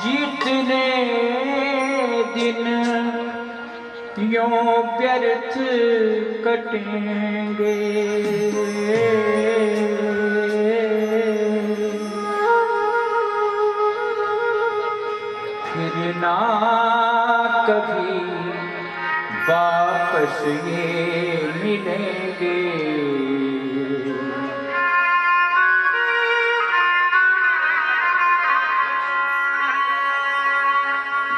जितने दिन यों व्यर्थ कटेंगे फिर ना कभी वापस ये मिलेंगे।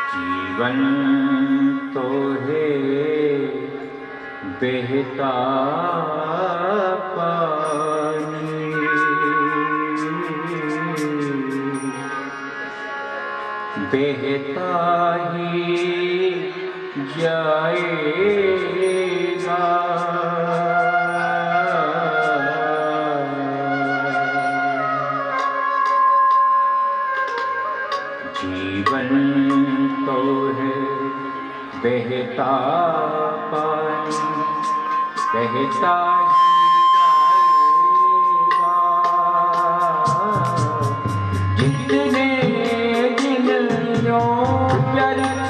जीवन तो है बहता पानी, बहता ही जाएगा। जीवन तो है बहता पानी, बहता जितने दिन यों व्यर्थ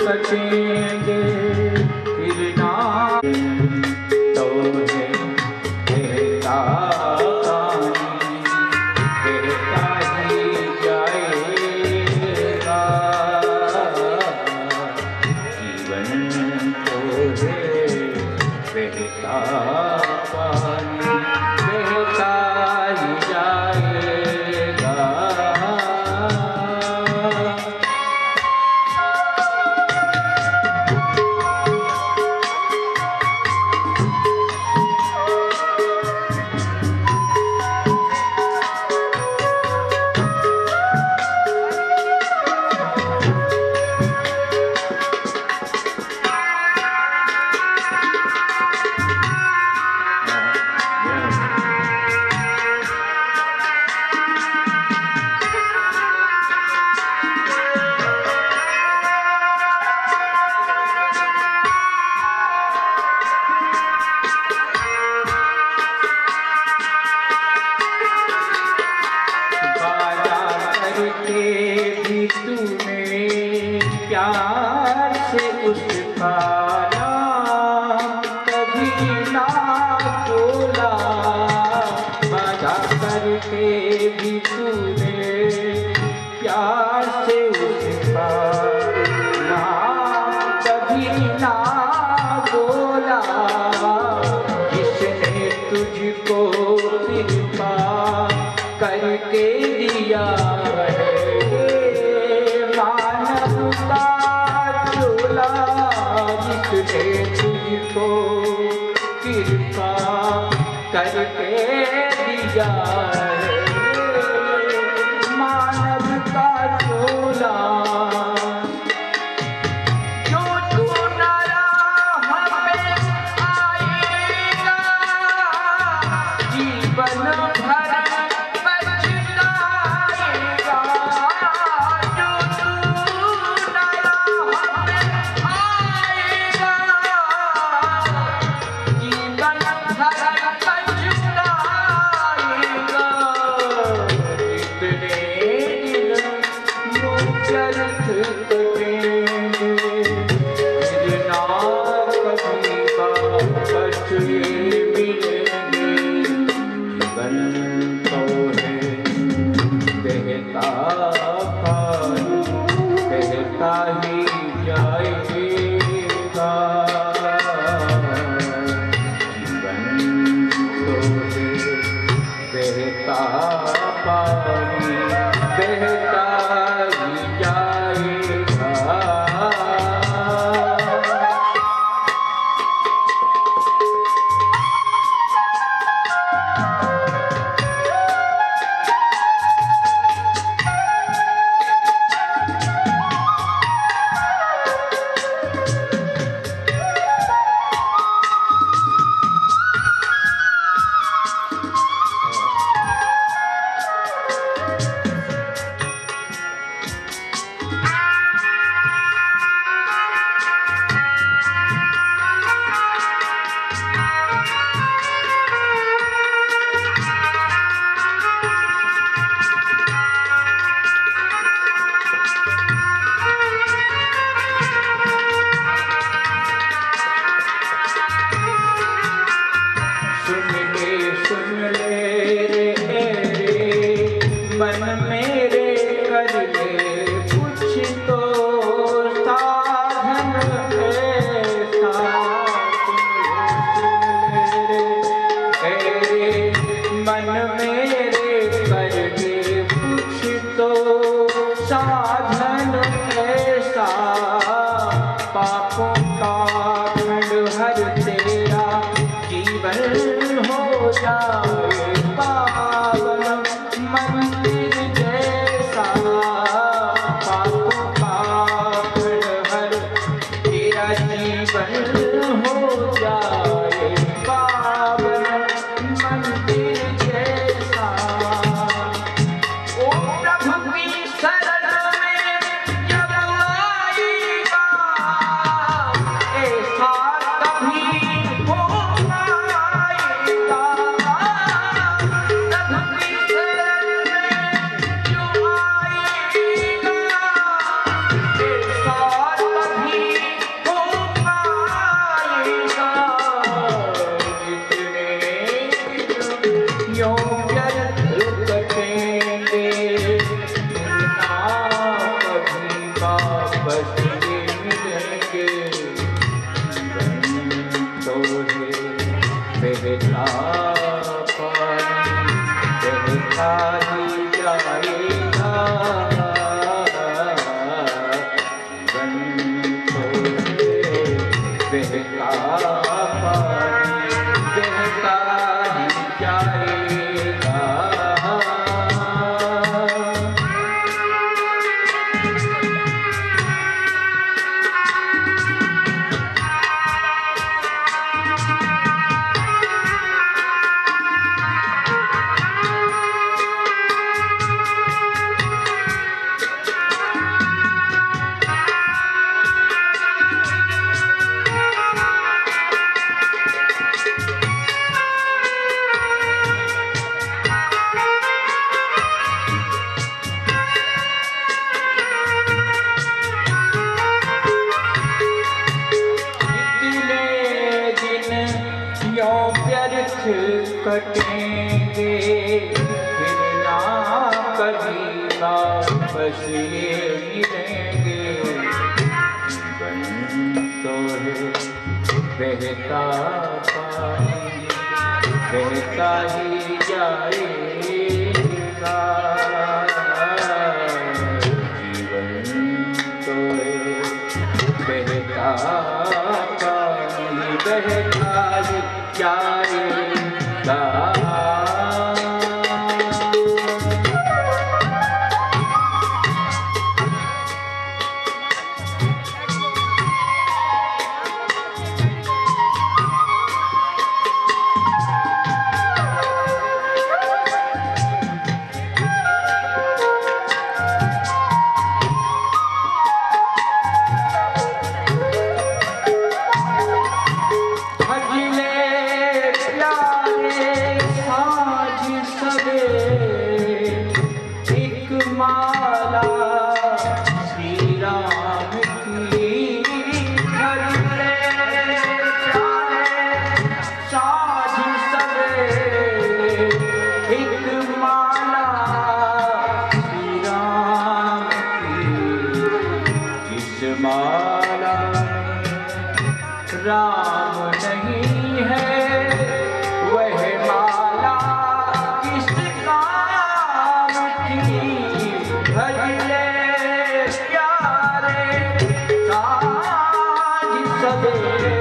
कटेंगे फिर ना तो है बहता पानी, बहता ही जाएगा। जीवन तो है बहता पानी, बहता ही जाएगा। भी तूने प्यार से उसका नाम कभी ना बोला, वादा करके भी तूने प्यार से उसका नाम कभी ना बोला। जिसने तुझको कृपा करके दिया है मानव का चोला, जिसने तुझको कृपा करके दिया है मानव का चोला। जो तू न राह पे आएगा जीवन भर पछताएगा। जो तू न राह पे आएगा जीवन भर पछताएगा। इतने दिन यूं व्यर्थ कटेंगे फिर ना कभी वापस ये मिलेंगे। जीवन तो है बहता पानी, बहता ही जाएगा। जीवन तो है बहता पानी, बहता ही जाएगा। साधन ऐसा पापों का खंडहर तेरा जीवन हो जाए पावन मंदिर जैसा पापों का खंडहर तेरा जीवन हो जाए पावन मंदिर जैसा। ओ प्रभु की शरण में जब आएगा ऐसा कभी हो पाएगा। प्रभु की शरण में जो आएगा ऐसा कभी हो पाएगा। जितने यों व्यर्थ कटेंगे ना कभी वापस ये मिलेंगे। जीवन तो है बहता पानी बहता ही जाएगा। जीवन तो है बहता पानी बहता ही जाएगा। कितने दिन यों व्यर्थ कटेंगे फिर ना कभी वापस ये मिलेंगे। जीवन तो है बहता पानी बहता ही जाएगा। जीवन तो है बहता पानी बहता ही जाएगा। भजले प्यारे साझ सवेरे एक माला श्री राम की। भजले प्यारे साझ सवेरे एक माला श्री राम की। जिस माला राम नहीं है वह माला किस काम की। भजले प्यारे साझ सवेरे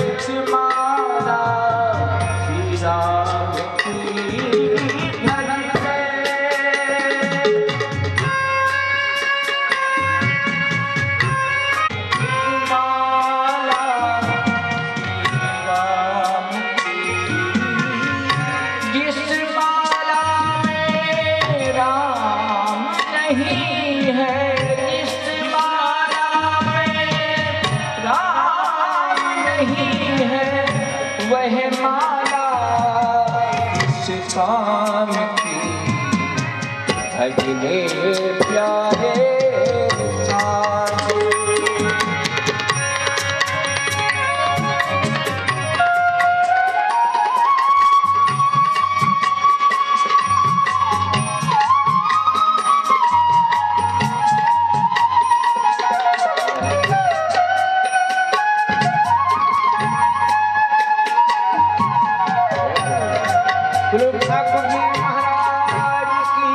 इस माला श्री राम की। भजले जिस माला में राम नहीं है जिस माला में राम नहीं है वह माला किस काम की। भजले प्यारे साझ ठाकुर जी महाराज की।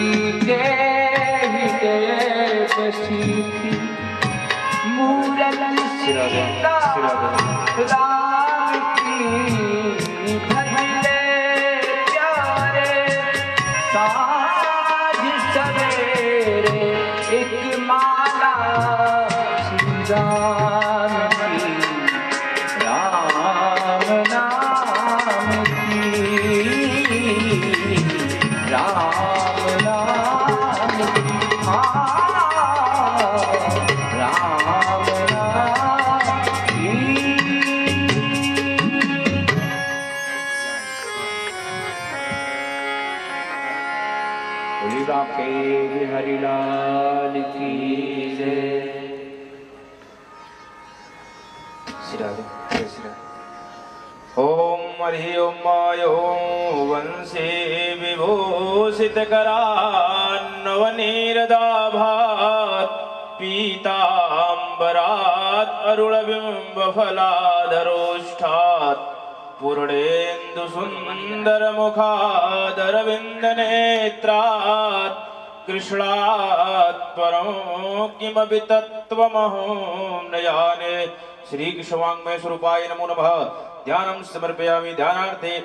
जी के हृदय बसी थी मूरत सीता राम की भजले प्यारे साँझ सवेरे एक माला श्री राम की राम नाम की राम नाम की राम नाम की। बोली बाके हरिलाल की जय। ओम हरि ओम वंशे विभूषित करान्नवनीरदाभात् पीताम्बरात् अरुणबिम्बफलाधरोष्ठात् पूर्णेन्दु सुन्दर मुखादरविन्दनेत्रात् कृष्णात् परं किमपि तत्त्वमहं न जाने। श्री कृष्णवाङ्मय स्वरूपाय नमो नमः। ध्यानं समर्पयामि। ध्यानार्थे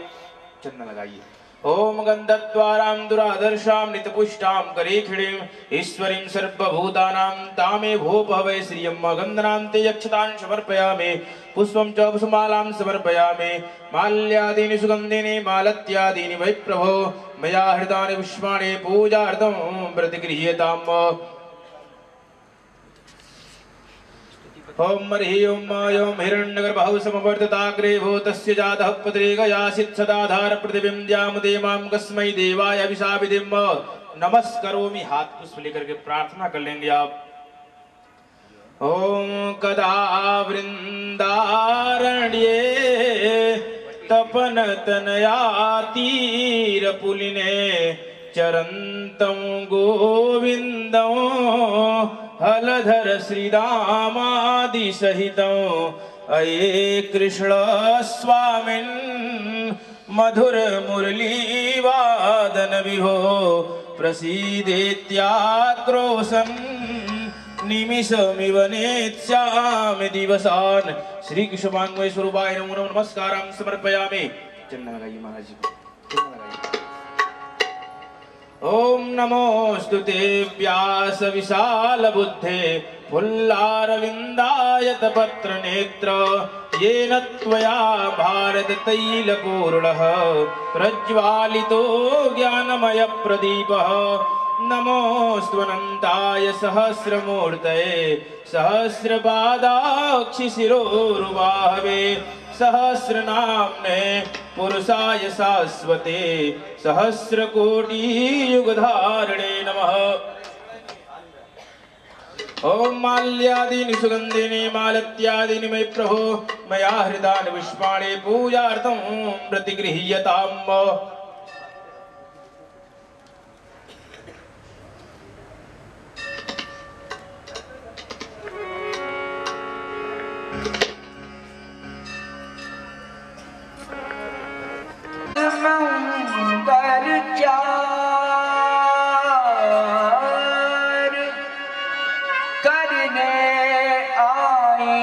चंदन लगाइए। ओम गन्धद्वारां दुरादर्शां नितपुष्टां करेखिणीं ईश्वरीं सर्वभूतानां तामे भूपहवै श्रियं गन्धनां ते यक्षतां समर्पयामि। पुष्पं च पुष्पमालां समर्पयामि। माल्यादीनि सुगन्धिनि मालत्यादीनि वै प्रभो मया हृतानि पुष्पाणि पूजार्थं प्रतिगृह्यताम्। ओम हरि ओम हिरण्यगर्भौ समवर्तताग्रे भूतस्य जातः पत्रेगयासीत् सदाधार पृथिवीं द्यामुदेमां कस्मै देवाय अभिशापिदिं नमस्करोमि। हाथ पुष्प लेकर के प्रार्थना कर लेंगे आप। ओम कदा वृंदारण्ये तपन तनया तीरपुलिने चरन्तं गोविन्दं हलधर श्रीरामादि सहितं अये कृष्ण स्वामिन् मधुर मुरलीवादन विभो प्रसीदेत्याक्रोशं निमिषमिव नेत्स्यामि दिवसान्। श्री कृष्णवाङ्मय स्वरूपाय नमो नमः। नमस्कारं समर्पयामि। चंदन लगाइए महाराज जी को। चंदन लगाइए। ओम नमोस्तुते व्यास विशाल बुद्धे फुल्लारविन्दायत पत्र नेत्र येन त्वया भारत तैलपूर्णः प्रज्वालितो ज्ञानमय प्रदीपः। नमोऽस्त्वनन्ताय सहस्रमूर्तये सहस्रपादाक्षिशिरोरुबाहवे सहस्रनाम्ने पुरुषाय शाश्वते सहस्रकोटियुगधारिणे नमः। ओम माल्यादीनि सुगन्धिनि मालत्यादीनि मयि प्रभो मया हृतानि पुष्पाणि पूजार्थं प्रतिगृह्यताम्। मंगलचार करने आई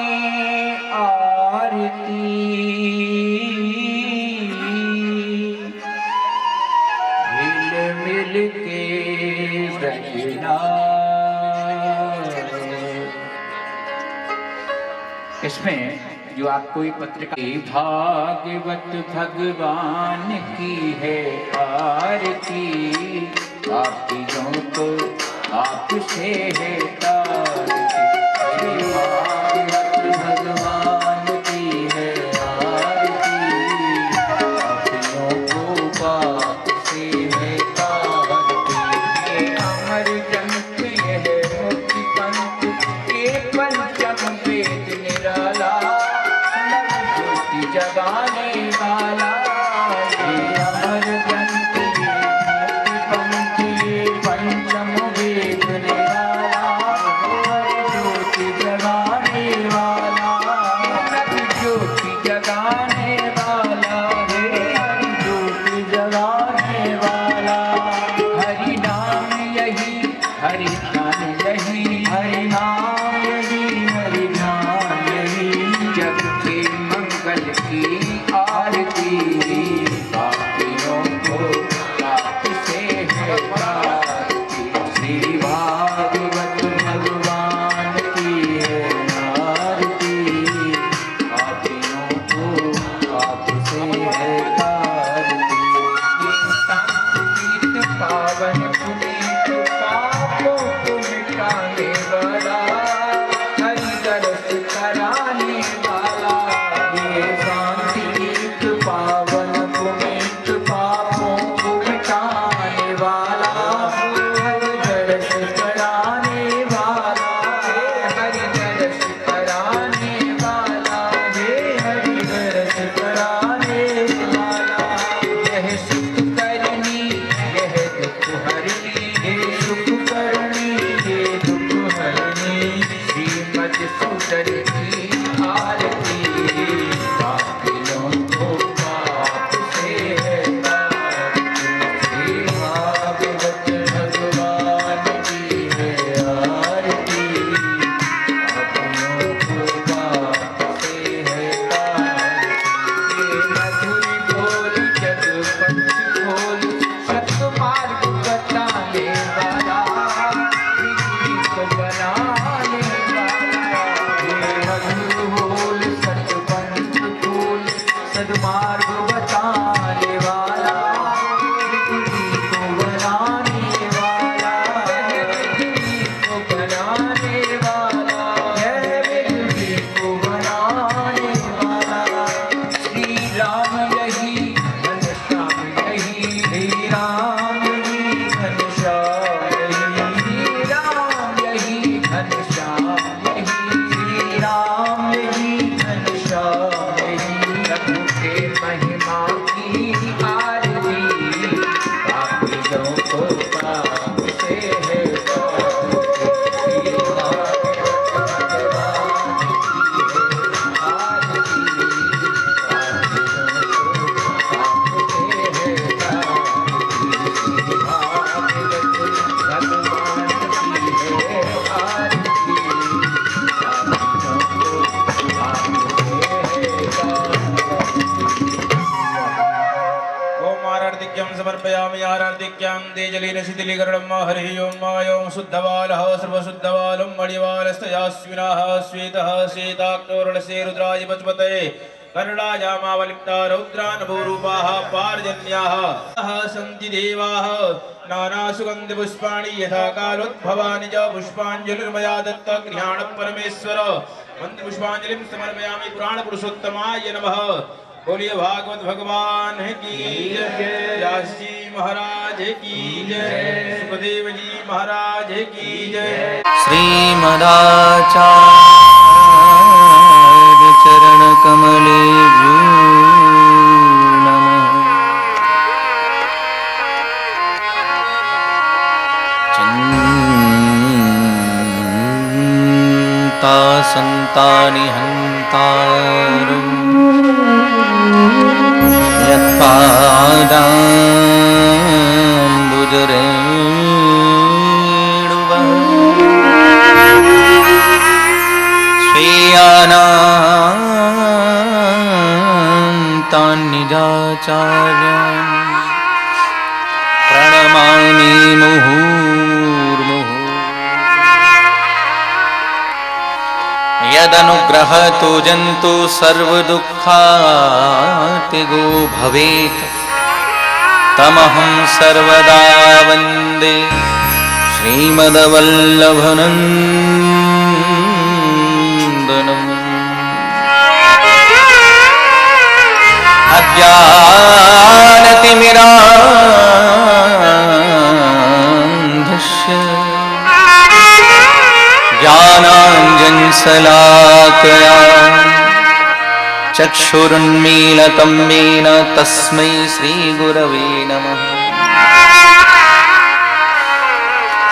आरती मिल मिल के बजना। इसमें जो आपको ये पत्रिका भागवत भगवान की है आरती पापियों को आपसे है तारती। भागवत भगवान की है आरती पापियों को आपसे है तारती। ये अमर ग्रंथ यह मुक्ति पंथ के पंचम वेद निराला जगाने वाला ये अमर ग्रंथ मुक्ति पंथ ये पंचम वेद निराला ज्योति जगाने हरि ध्यान यही, हरि नाम यही, हरि ध्यान यही, जग के मंगल की आरती, पापियों को पाप से है तारती। श्री भागवत भगवान की है आरती, पापियों को पाप से है तारती। ये संगीत पावन पुनीत पापों को मिटाने वाला, हरि दर्श कराने वाला। ये शांति गीत पावन पुनीत पापों को मिटाने वाला, हरि दर्श कराने वाला, हरि दर्श कराने वाला, हरि दर्श कराने वाला। यह सुख करनी यह दुख हरनी, ये सुख करनी ये दुख हरनी, श्रीमद सुंदर की आरती, पापियों को पाप से है तारती। श्री भागवत भगवान की है आरती, पापियों को पाप से है तारती। ये मधुर बोल जग पंच खोल, सत्य मार्ग बताने वाला, विधि को बनाने वाला। ये मधुर बोल सत्य पंच खोल, सद्मार्ग बताने वाला, विधि को बनाने वाला, विधि को बनाने वाला, विधि को बनाने वाला। श्री राम यही घनश्याम यही, श्री राम यही घनश्याम यही, श्री राम यही घनश्याम यही, श्री राम यही घनश्याम यही। प्रभु के महिमा की आरती, पापियों को पाप से है तारती। श्री भागवत भगवान की है आरती, पापियों को पाप से है तारती। श्री भागवत भगवान की है आरती, पापियों को पाप से है तारती। ओम आरार्तिक्यं समर्पयामि आरार्तिक्यं तेजलेन शिथिलीकरणं हरिः ओं ओं शुद्धबालः सर्वशुद्धबालं मणिवालस्तयास्विनः श्वेतः श्वेताक्तोरणसे रुद्राय पचपतये कर्णायामावलिप्ता रौद्रानभूरूपाः पार्जन्याः सन्ति देवाः नानासुगन्धपुष्पाणि यथा कालोद्भवानि च पुष्पाञ्जलिर्मया दत्ता गृहाण परमेश्वर मन्त्रपुष्पाञ्जलिं समर्पयामि पुराणपुरुषोत्तमाय नमः। बोलिए भागवत भगवान की जय, व्यास जी महाराज की जय, सुखदेव जी महाराज की जय। श्रीमदाचार्य चरण कमलेभ्यो नमः। चिन्ता संतानि हन्तारो, यत्पादाम्बुजरेणुवः स्वीयानान्तान्निजाचार्यान् प्रणमामि मुहुर्मुहुः। यदनुग्रहतो जन्तु सर्वदुःखातिगो भवेत्, तमहं सर्वदा वन्दे श्रीमद्वल्लभनन्दनम्। अज्ञानतिमिरान्धस्य ज्ञानाञ्जनशलाकया चक्षुरुन्मीलितं येन तस्मै श्रीगुरवे नमः।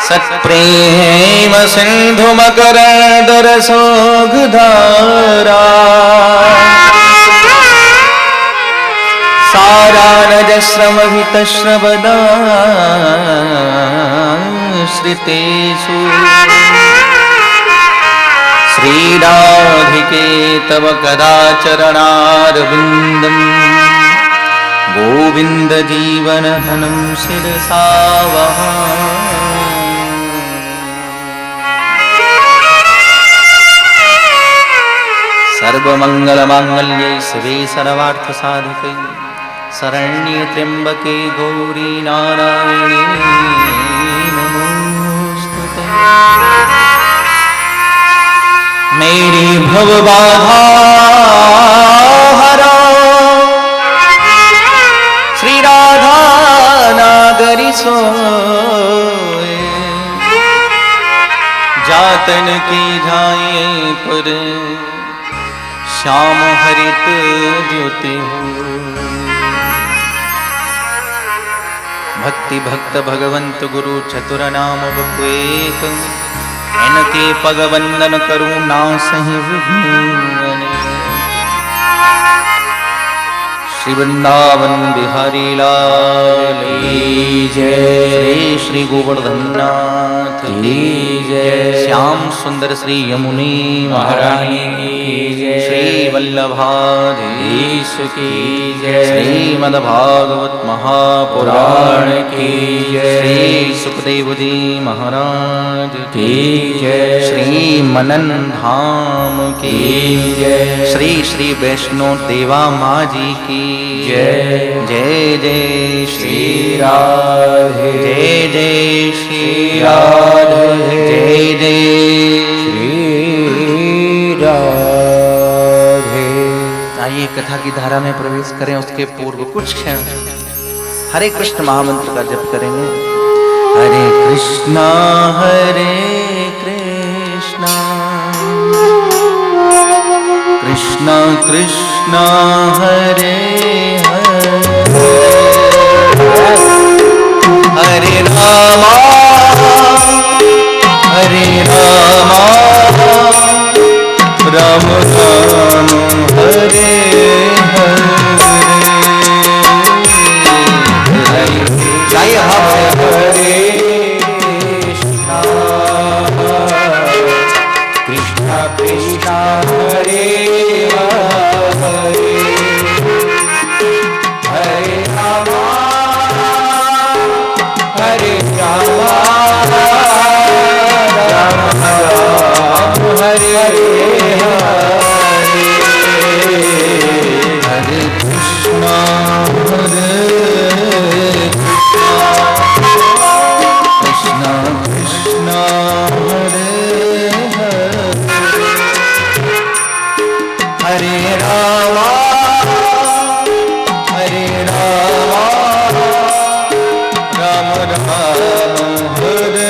सत्प्रेम सिन्धुमकरन्दरसौघधारा, सारानजस्रमभितश्रवदा श्रितेषु श्रीराधिके तव कदा चरणारविन्दम् गोविन्द जीवनधनं शिरसा वहामि। सर्वमङ्गलमाङ्गल्ये शिवे सर्वार्थसाधिके शरण्ये त्र्यम्बके गौरी नारायणी नमोस्तुते। मेरी भवबाधा हरा श्री राधा नागरी सोए जातन की जाए पर श्याम हरित ज्योति हो। भक्ति भक्त भगवंत गुरु चतुर नाम बपुएक इनके पग वंदन करूं ना सही विघ्न। श्री वृंदावन बिहारी लाल की जय। श्री गोवर्धन नाथ की जय। श्याम सुंदर श्री यमुनी महारानी की जय। श्री वल्लभाधीश की जय। श्रीमद् भागवत महापुराण की जय। श्री सुखदेव जी महाराज की जय। श्री मनन धाम की जय। श्री श्री वैष्णो देवा माँ जी की जय। जय जय श्री राधे। जय जय श्री राधे। जय जय श्री राधे। आइए कथा की धारा में प्रवेश करें। उसके पूर्व कुछ क्षण हरे कृष्ण महामंत्र का जप करेंगे। हरे कृष्णा कृष्णा कृष्णा हरे हरे हरे रामा राम राम हरे हरे। जय हरे कृष्णा कृष्णा कृष्णा हरे हरे हरे रामा राम राम हरे हरे हरे कृष्णा कृष्णा कृष्णा हरे हरे रामा राम राम हरे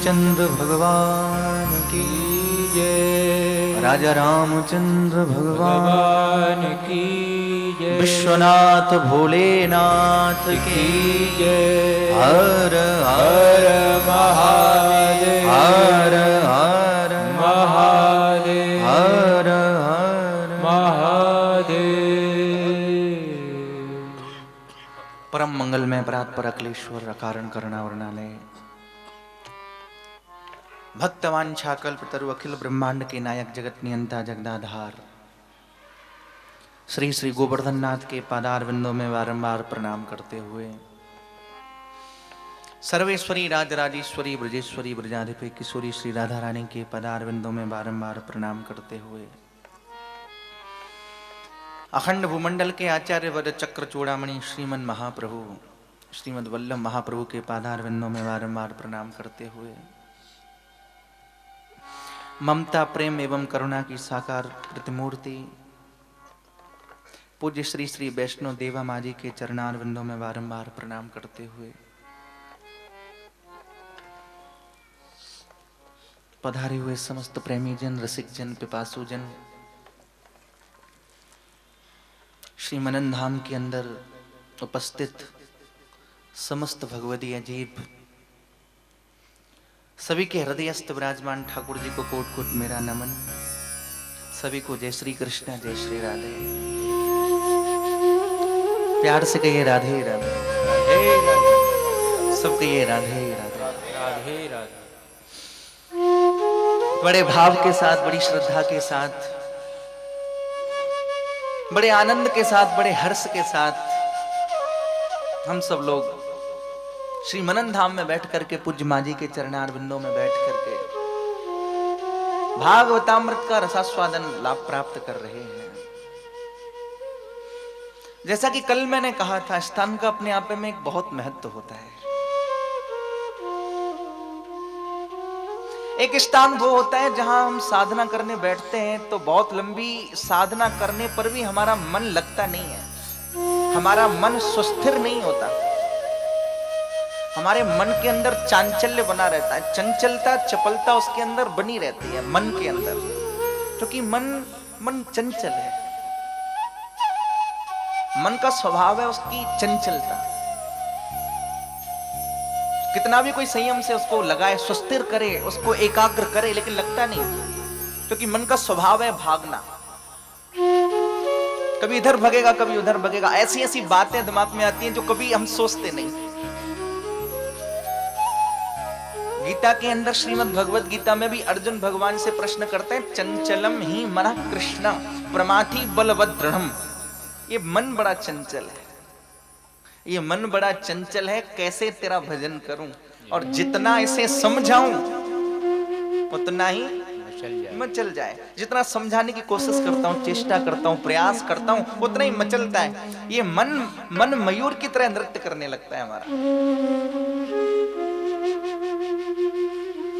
चंद्र भगवान की जय। राजा रामचंद्र भगवान की जय। विश्वनाथ भोलेनाथ की जय। हर हर महादेव। हर हर महादेव। हर हर महादेव। परम मंगल में परात्पर अखिलेश्वर अकारण करुणा वर्णालय भक्तवांछा कल्पतरु अखिल ब्रह्मांड के नायक जगत नियंता जगदाधार श्री श्री गोवर्धन नाथ के पादार बिंदों में बारंबार प्रणाम करते हुए सर्वेश्वरी राजराजेश्वरी ब्रजेश्वरी ब्रजाधिपति किशोरी श्री राधा रानी के पदार बिंदों में बारंबार प्रणाम करते हुए अखंड भूमंडल के आचार्य वद चक्र चूड़ामणि श्रीमन महाप्रभु श्रीमद वल्लभ महाप्रभु के पादार बिंदों में बारंबार प्रणाम करते हुए ममता प्रेम एवं करुणा की साकार प्रतिमूर्ति पूज्य श्री श्री वैष्णो देवा माँ जी के चरणार बिंदों में बारंबार प्रणाम करते हुए पधारे हुए समस्त प्रेमी जन रसिक जन पिपासु जन श्री मनन धाम के अंदर उपस्थित समस्त भगवती अजीब सभी के हृदयस्थ विराजमान ठाकुर जी को कोट कोट मेरा नमन। सभी को जय श्री कृष्ण जय श्री राधे। प्यार से कहिए राधे राधे। सब कहिए राधे राधे। राधे राधे। बड़े भाव के साथ बड़ी श्रद्धा के साथ बड़े आनंद के साथ बड़े हर्ष के साथ हम सब लोग श्री मनन धाम में बैठ करके पूज्य माँ जी के चरणार बिंदों में बैठ करके भागवतामृत का रसास्वादन लाभ प्राप्त कर रहे हैं। जैसा कि कल मैंने कहा था, स्थान का अपने आप में एक बहुत महत्व होता है। एक स्थान वो होता है जहां हम साधना करने बैठते हैं तो बहुत लंबी साधना करने पर भी हमारा मन लगता नहीं है, हमारा मन सुस्थिर नहीं होता, हमारे मन के अंदर चांचल्य बना रहता है, चंचलता चपलता उसके अंदर बनी रहती है मन के अंदर, क्योंकि मन चंचल है, मन का स्वभाव है उसकी चंचलता। कितना भी कोई संयम से उसको लगाए, सुस्थिर करे, उसको एकाग्र करे, लेकिन लगता नहीं, क्योंकि मन का स्वभाव है भागना। कभी इधर भगेगा, कभी उधर भगेगा। ऐसी ऐसी बातें दिमाग में आती हैं जो कभी हम सोचते नहीं। गीता के अंदर, श्रीमद् भगवत गीता में भी अर्जुन भगवान से प्रश्न करते हैं, चंचलम ही मनः कृष्ण प्रमाथि बलवद दृढ़म। ये मन बड़ा चंचल है, ये मन बड़ा चंचल है, कैसे तेरा भजन करूं, और जितना इसे समझाऊं उतना ही मचल जाए। जितना समझाने की कोशिश करता हूं, चेष्टा करता हूं, प्रयास करता हूं, उतना ही मचलता है। ये मन मयूर की तरह नृत्य करने लगता है हमारा।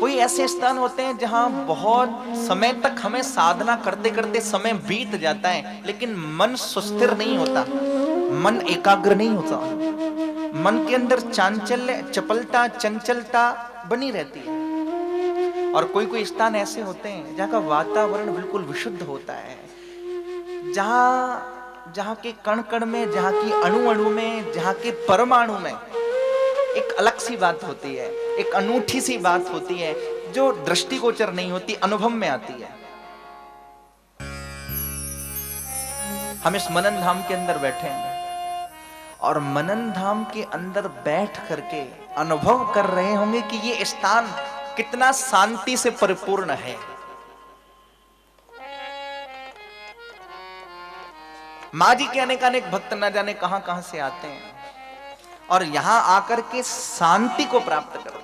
कोई ऐसे स्थान होते हैं जहां बहुत समय तक हमें साधना करते करते समय बीत जाता है, लेकिन मन सुस्थिर नहीं होता, मन एकाग्र नहीं होता, मन के अंदर चांचल्य, चपलता, चंचलता बनी रहती है। और कोई कोई स्थान ऐसे होते हैं जहाँ का वातावरण बिल्कुल विशुद्ध होता है, जहाँ के कण कण में, जहाँ की अणु अणु में, जहाँ के परमाणु में एक अलग सी बात होती है, एक अनूठी सी बात होती है जो दृष्टिगोचर नहीं होती, अनुभव में आती है। हम इस मनन धाम के अंदर बैठे हैं और मनन धाम के अंदर बैठ करके अनुभव कर रहे होंगे कि ये स्थान कितना शांति से परिपूर्ण है। माँ जी के अनेक भक्त न जाने कहां कहां से आते हैं और यहां आकर के शांति को प्राप्त करते हैं।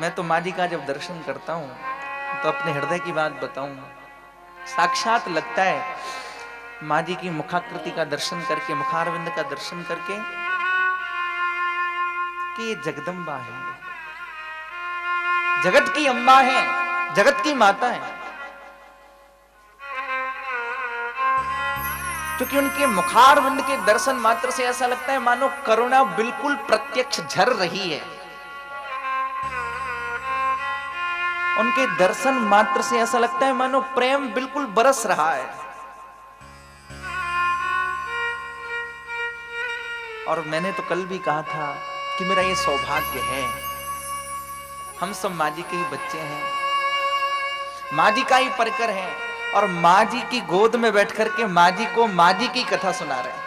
मैं तो माँ जी का जब दर्शन करता हूं तो अपने हृदय की बात बताऊं, साक्षात लगता है माँ जी की मुखाकृति का दर्शन करके, मुखारविंद का दर्शन करके, कि ये जगदम्बा है, जगत की अम्मा है, जगत की माता है। क्योंकि उनके मुखारविंद के दर्शन मात्र से ऐसा लगता है मानो करुणा बिल्कुल प्रत्यक्ष झर रही है। उनके दर्शन मात्र से ऐसा लगता है मानो प्रेम बिल्कुल बरस रहा है। और मैंने तो कल भी कहा था कि मेरा ये सौभाग्य है, हम सब माँ जी के ही बच्चे हैं, माँ जी का ही परिकर है, और माँ जी की गोद में बैठ करके माँ जी को माँ जी की कथा सुना रहे हैं।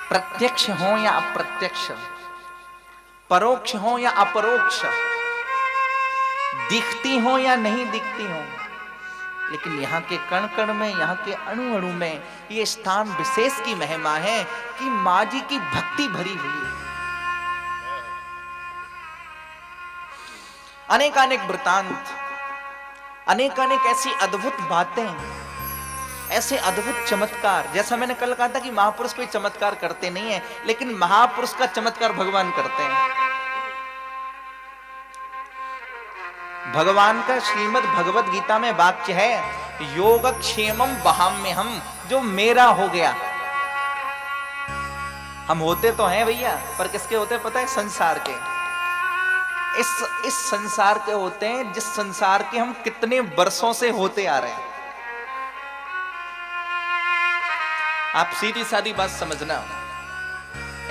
प्रत्यक्ष हो या अप्रत्यक्ष, परोक्ष हो या अपरोक्ष, दिखती हो या नहीं दिखती हो, लेकिन यहाँ के कण कण में, यहाँ के अणु अणु में ये स्थान विशेष की महिमा है कि माँ जी की भक्ति भरी हुई है। अनेकानेक वृतांत, अनेकानेक ऐसी अद्भुत बातें, ऐसे अद्भुत चमत्कार। जैसा मैंने कल कहा था कि महापुरुष कोई चमत्कार करते नहीं है, लेकिन महापुरुष का चमत्कार भगवान करते हैं। भगवान का श्रीमद् भगवत गीता में वाक्य है, योगक्षेमम वहाम्यहम्, जो मेरा हो गया। हम होते तो हैं भैया, पर किसके होते हैं पता है? संसार के। इस संसार के होते हैं जिस संसार के हम कितने वर्षों से होते आ रहे हैं। आप सीधी सादी बात समझना,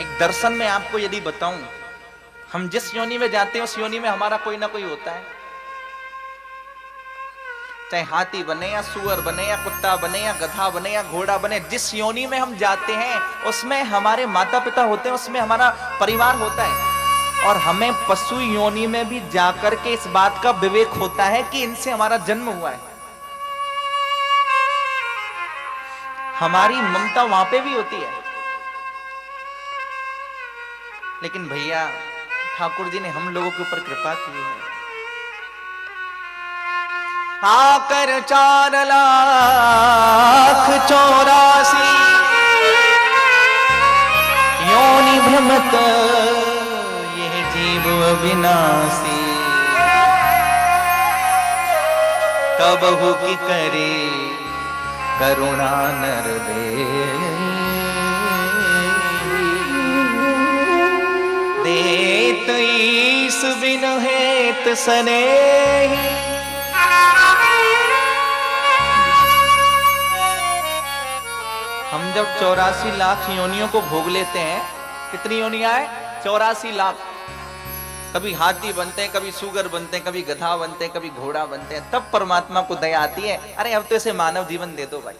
एक दर्शन में आपको यदि बताऊं, हम जिस योनि में जाते हैं उस योनि में हमारा कोई ना कोई होता है, चाहे हाथी बने या सुअर बने या कुत्ता बने या गधा बने या घोड़ा बने, जिस योनि में हम जाते हैं उसमें हमारे माता पिता होते हैं, उसमें हमारा परिवार होता है। और हमें पशु योनि में भी जाकर के इस बात का विवेक होता है कि इनसे हमारा जन्म हुआ है। हमारी ममता वहां पे भी होती है, लेकिन भैया ठाकुर जी ने हम लोगों के ऊपर कृपा की है। आकर 4,84,000 योनि भ्रमत यह जीव अविनाशी, कबहु की करे करुणा नर देत ईस बिन हेत सनेही, जब 84 लाख योनियों को भोग लेते हैं, कितनी योनियां है? 84 लाख। कभी हाथी बनते हैं, कभी सूगर बनते हैं, कभी गधा बनते हैं, कभी घोड़ा बनते हैं, तब परमात्मा को दया आती है, अरे अब तो इसे मानव जीवन दे दो भाई।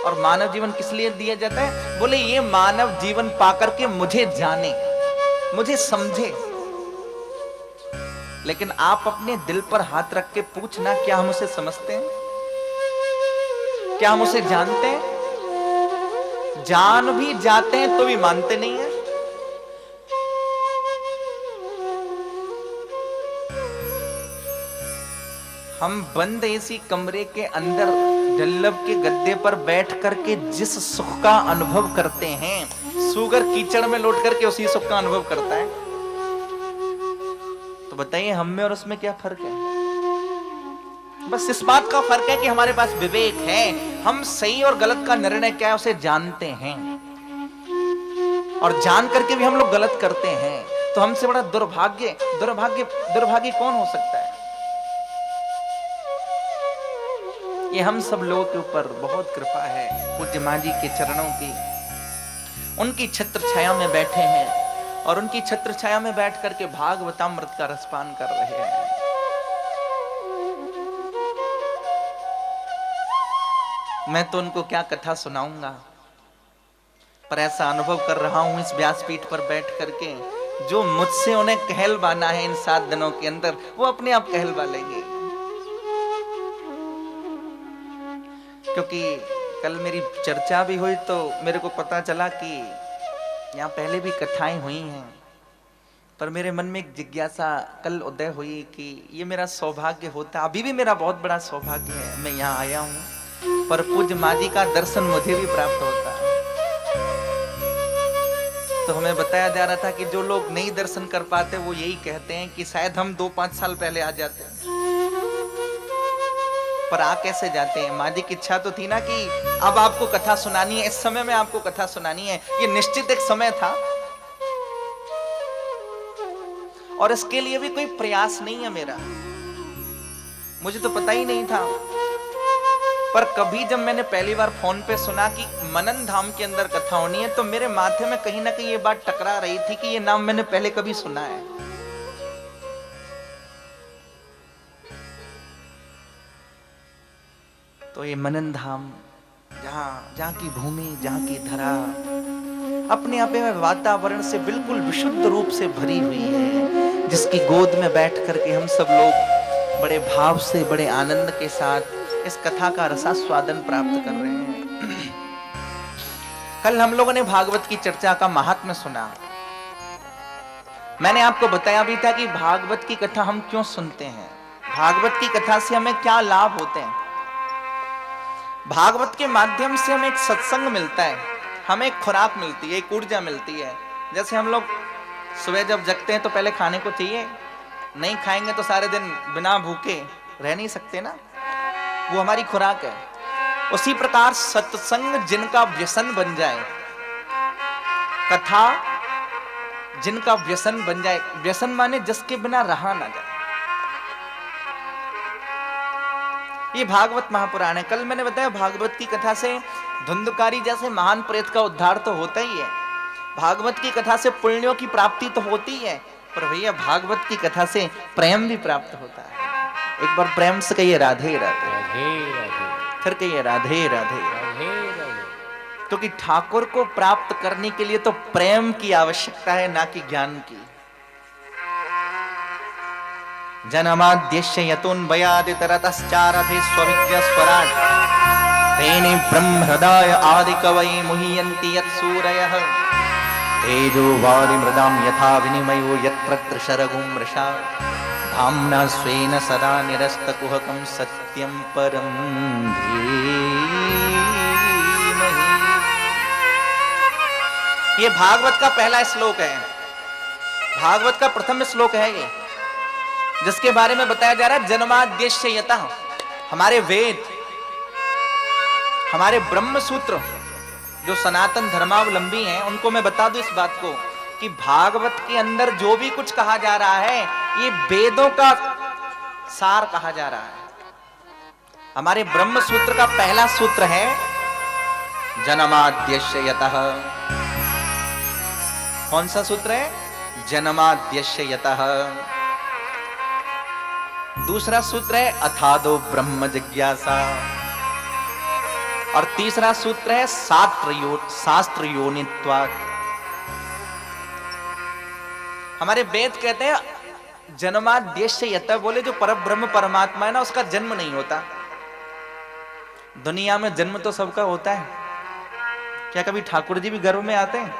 और मानव जीवन किस लिए दिया जाता है? बोले ये मानव जीवन पाकर के मुझे जाने, मुझे समझे। लेकिन आप अपने दिल पर हाथ रख के पूछना, क्या हम उसे समझते हैं? क्या हम उसे जानते हैं? जान भी जाते हैं तो भी मानते नहीं है। हम बंद एसी कमरे के अंदर डल्लब के गद्दे पर बैठ करके जिस सुख का अनुभव करते हैं, सूगर कीचड़ में लौट करके उसी सुख का अनुभव करता है। तो बताइए हम में और उसमें क्या फर्क है? बस इस बात का फर्क है कि हमारे पास विवेक है, हम सही और गलत का निर्णय क्या है उसे जानते हैं, और जान करके भी हम लोग गलत करते हैं। तो हमसे बड़ा दुर्भाग्य कौन हो सकता है? ये हम सब लोगों के ऊपर बहुत कृपा है, पूज्य मां जी के चरणों की। उनकी छत्र छाया में बैठे हैं और उनकी छत्र छाया में बैठ करके भागवतामृत का रसपान कर रहे हैं। मैं तो उनको क्या कथा सुनाऊंगा, पर ऐसा अनुभव कर रहा हूं इस व्यासपीठ पर बैठ करके, जो मुझसे उन्हें कहलवाना है इन 7 दिनों के अंदर, वो अपने आप कहलवा लेंगे। क्योंकि कल मेरी चर्चा भी हुई तो मेरे को पता चला कि यहाँ पहले भी कथाएं हुई हैं, पर मेरे मन में एक जिज्ञासा कल उदय हुई कि ये मेरा सौभाग्य होता, अभी भी मेरा बहुत बड़ा सौभाग्य है, मैं यहाँ आया हूँ, पर पूज्य माँ जी का दर्शन मुझे भी प्राप्त होता। तो हमें बताया जा रहा था कि जो लोग नहीं दर्शन कर पाते वो यही कहते हैं कि शायद हम 2-5 साल पहले आ जाते हैं, पर आ कैसे जाते हैं? माँ जी की इच्छा तो थी ना कि अब आपको कथा सुनानी है, इस समय में आपको कथा सुनानी है, ये निश्चित एक समय था और इसके लिए भी कोई प्रयास नहीं है मेरा, मुझे तो पता ही नहीं था। पर कभी जब मैंने पहली बार फोन पे सुना कि मनन धाम के अंदर कथा होनी है, तो मेरे माथे में कहीं ना कहीं ये बात टकरा रही थी कि ये नाम मैंने पहले कभी सुना है। तो ये मनन धाम, जहां की भूमि, जहां की धरा अपने आप में वातावरण से बिल्कुल विशुद्ध रूप से भरी हुई है, जिसकी गोद में बैठ करके हम सब लोग बड़े भाव से, बड़े आनंद के साथ इस कथा का रसास्वादन प्राप्त कर रहे हैं। कल हम लोगों ने भागवत की चर्चा का महात्म्य सुना। मैंने आपको बताया भी था कि भागवत की कथा हम क्यों सुनते हैं, भागवत की कथा से हमें क्या लाभ होते हैं। भागवत के माध्यम से हमें एक सत्संग मिलता है, हमें एक खुराक मिलती है, एक ऊर्जा मिलती है। जैसे हम लोग सुबह जब जगते हैं तो पहले खाने को चाहिए, नहीं खाएंगे तो सारे दिन बिना भूखे रह नहीं सकते ना, वो हमारी खुराक है। उसी प्रकार सत्संग जिनका व्यसन बन जाए, कथा जिनका व्यसन बन जाए, व्यसन माने जिसके बिना रहा ना जाए, ये भागवत महापुराण है। कल मैंने बताया भागवत की कथा से धुंधकारी जैसे महान प्रेत का उद्धार तो होता ही है, भागवत की कथा से पुण्यों की प्राप्ति तो होती है, पर भैया भागवत की कथा से प्रेम भी प्राप्त होता है। एक बार प्रेम से कहिए राधे राधे, फिर कहिए राधे राधे। क्योंकि ठाकुर को प्राप्त करने के लिए तो प्रेम की आवश्यकता है, ना कि ज्ञान की। जनमाद्यस्य यतोन्वयादितरतश्चारभे स्वविद्या स्वराट् तेने ब्रह्महृदाय आदिकवये मुह्यन्ति यत्सूरयः तेजो वारिमृदां यथा विनिमयो यत्र त्रिशरगुं मृषा धाम्ना स्वेन सदा निरस्तकुहकं सत्यं परं धीमहि। ये भागवत का पहला श्लोक है, भागवत का प्रथम श्लोक है ये, जिसके बारे में बताया जा रहा है जन्माद्यस्य यतः। हमारे वेद, हमारे ब्रह्म सूत्र जो सनातन धर्मावलंबी हैं, उनको मैं बता दूं इस बात को कि भागवत के अंदर जो भी कुछ कहा जा रहा है ये वेदों का सार कहा जा रहा है। हमारे ब्रह्म सूत्र का पहला सूत्र है जन्माद्यस्य यतः। कौन सा सूत्र है? जन्माद्यस्य यतः। दूसरा सूत्र है अथादो ब्रह्म जिज्ञासा। और तीसरा सूत्र है शास्त्र योनित्वात्। हमारे वेद कहते हैं जन्माद्यस्य यतः, बोले जो परब्रह्म परमात्मा है ना, उसका जन्म नहीं होता। दुनिया में जन्म तो सबका होता है। क्या कभी ठाकुर जी भी गर्भ में आते हैं?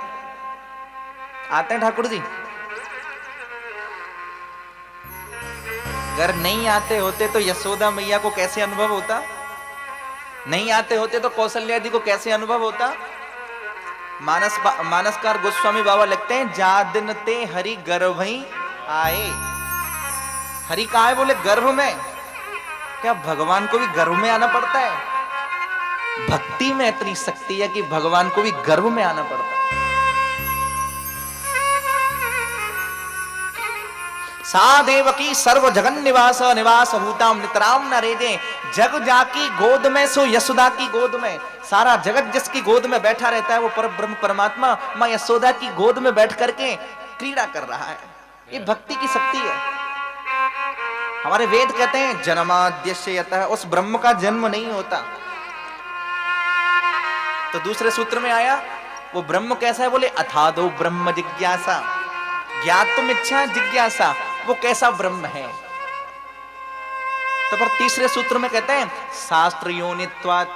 आते हैं ठाकुर जी? अगर नहीं आते होते तो यशोदा मैया को कैसे अनुभव होता? नहीं आते होते तो कौशल्या जी को कैसे अनुभव होता? मानसकार गोस्वामी बाबा लिखते हैं जा दिन ते हरि गर्भ ही आए। हरि कहा है? बोले गर्भ में। क्या भगवान को भी गर्भ में आना पड़ता है? भक्ति में इतनी शक्ति है कि भगवान को भी गर्भ में आना पड़ता है। सा देवकी सर्व जगन निवास निवास भूताम नितराम न रेजे। जग जाकी गोद में सो यशोदा की गोद में। सारा जगत जिसकी गोद में बैठा रहता है वो परब्रह्म परमात्मा मां यशोदा की गोद में बैठ करके क्रीड़ा कर रहा है। ये भक्ति की शक्ति है। हमारे वेद कहते हैं जन्माद्यस्य यतः, उस ब्रह्म का जन्म नहीं होता। तो दूसरे सूत्र में आया वो ब्रह्म कैसा है? बोले अथादो ब्रह्म जिज्ञासा। ज्ञातुम इच्छा जिज्ञासा, वो कैसा ब्रह्म है? तो पर तीसरे सूत्र में कहते हैं शास्त्र योनित्वात्।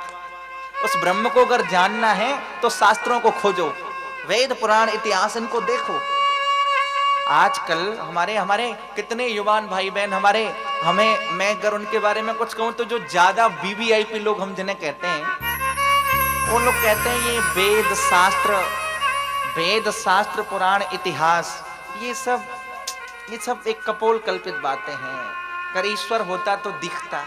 उस ब्रह्म को अगर जानना है तो शास्त्रों को खोजो, वेद पुराण इतिहास इनको देखो। आजकल हमारे कितने युवान भाई बहन मैं अगर उनके बारे में कुछ कहूं तो जो ज्यादा वीवीआईपी लोग हम जिन्हें कहते हैं, वो लोग कहते हैं ये वेद शास्त्र पुराण इतिहास ये सब एक कपोल कल्पित बातें हैं। अगर ईश्वर होता तो दिखता।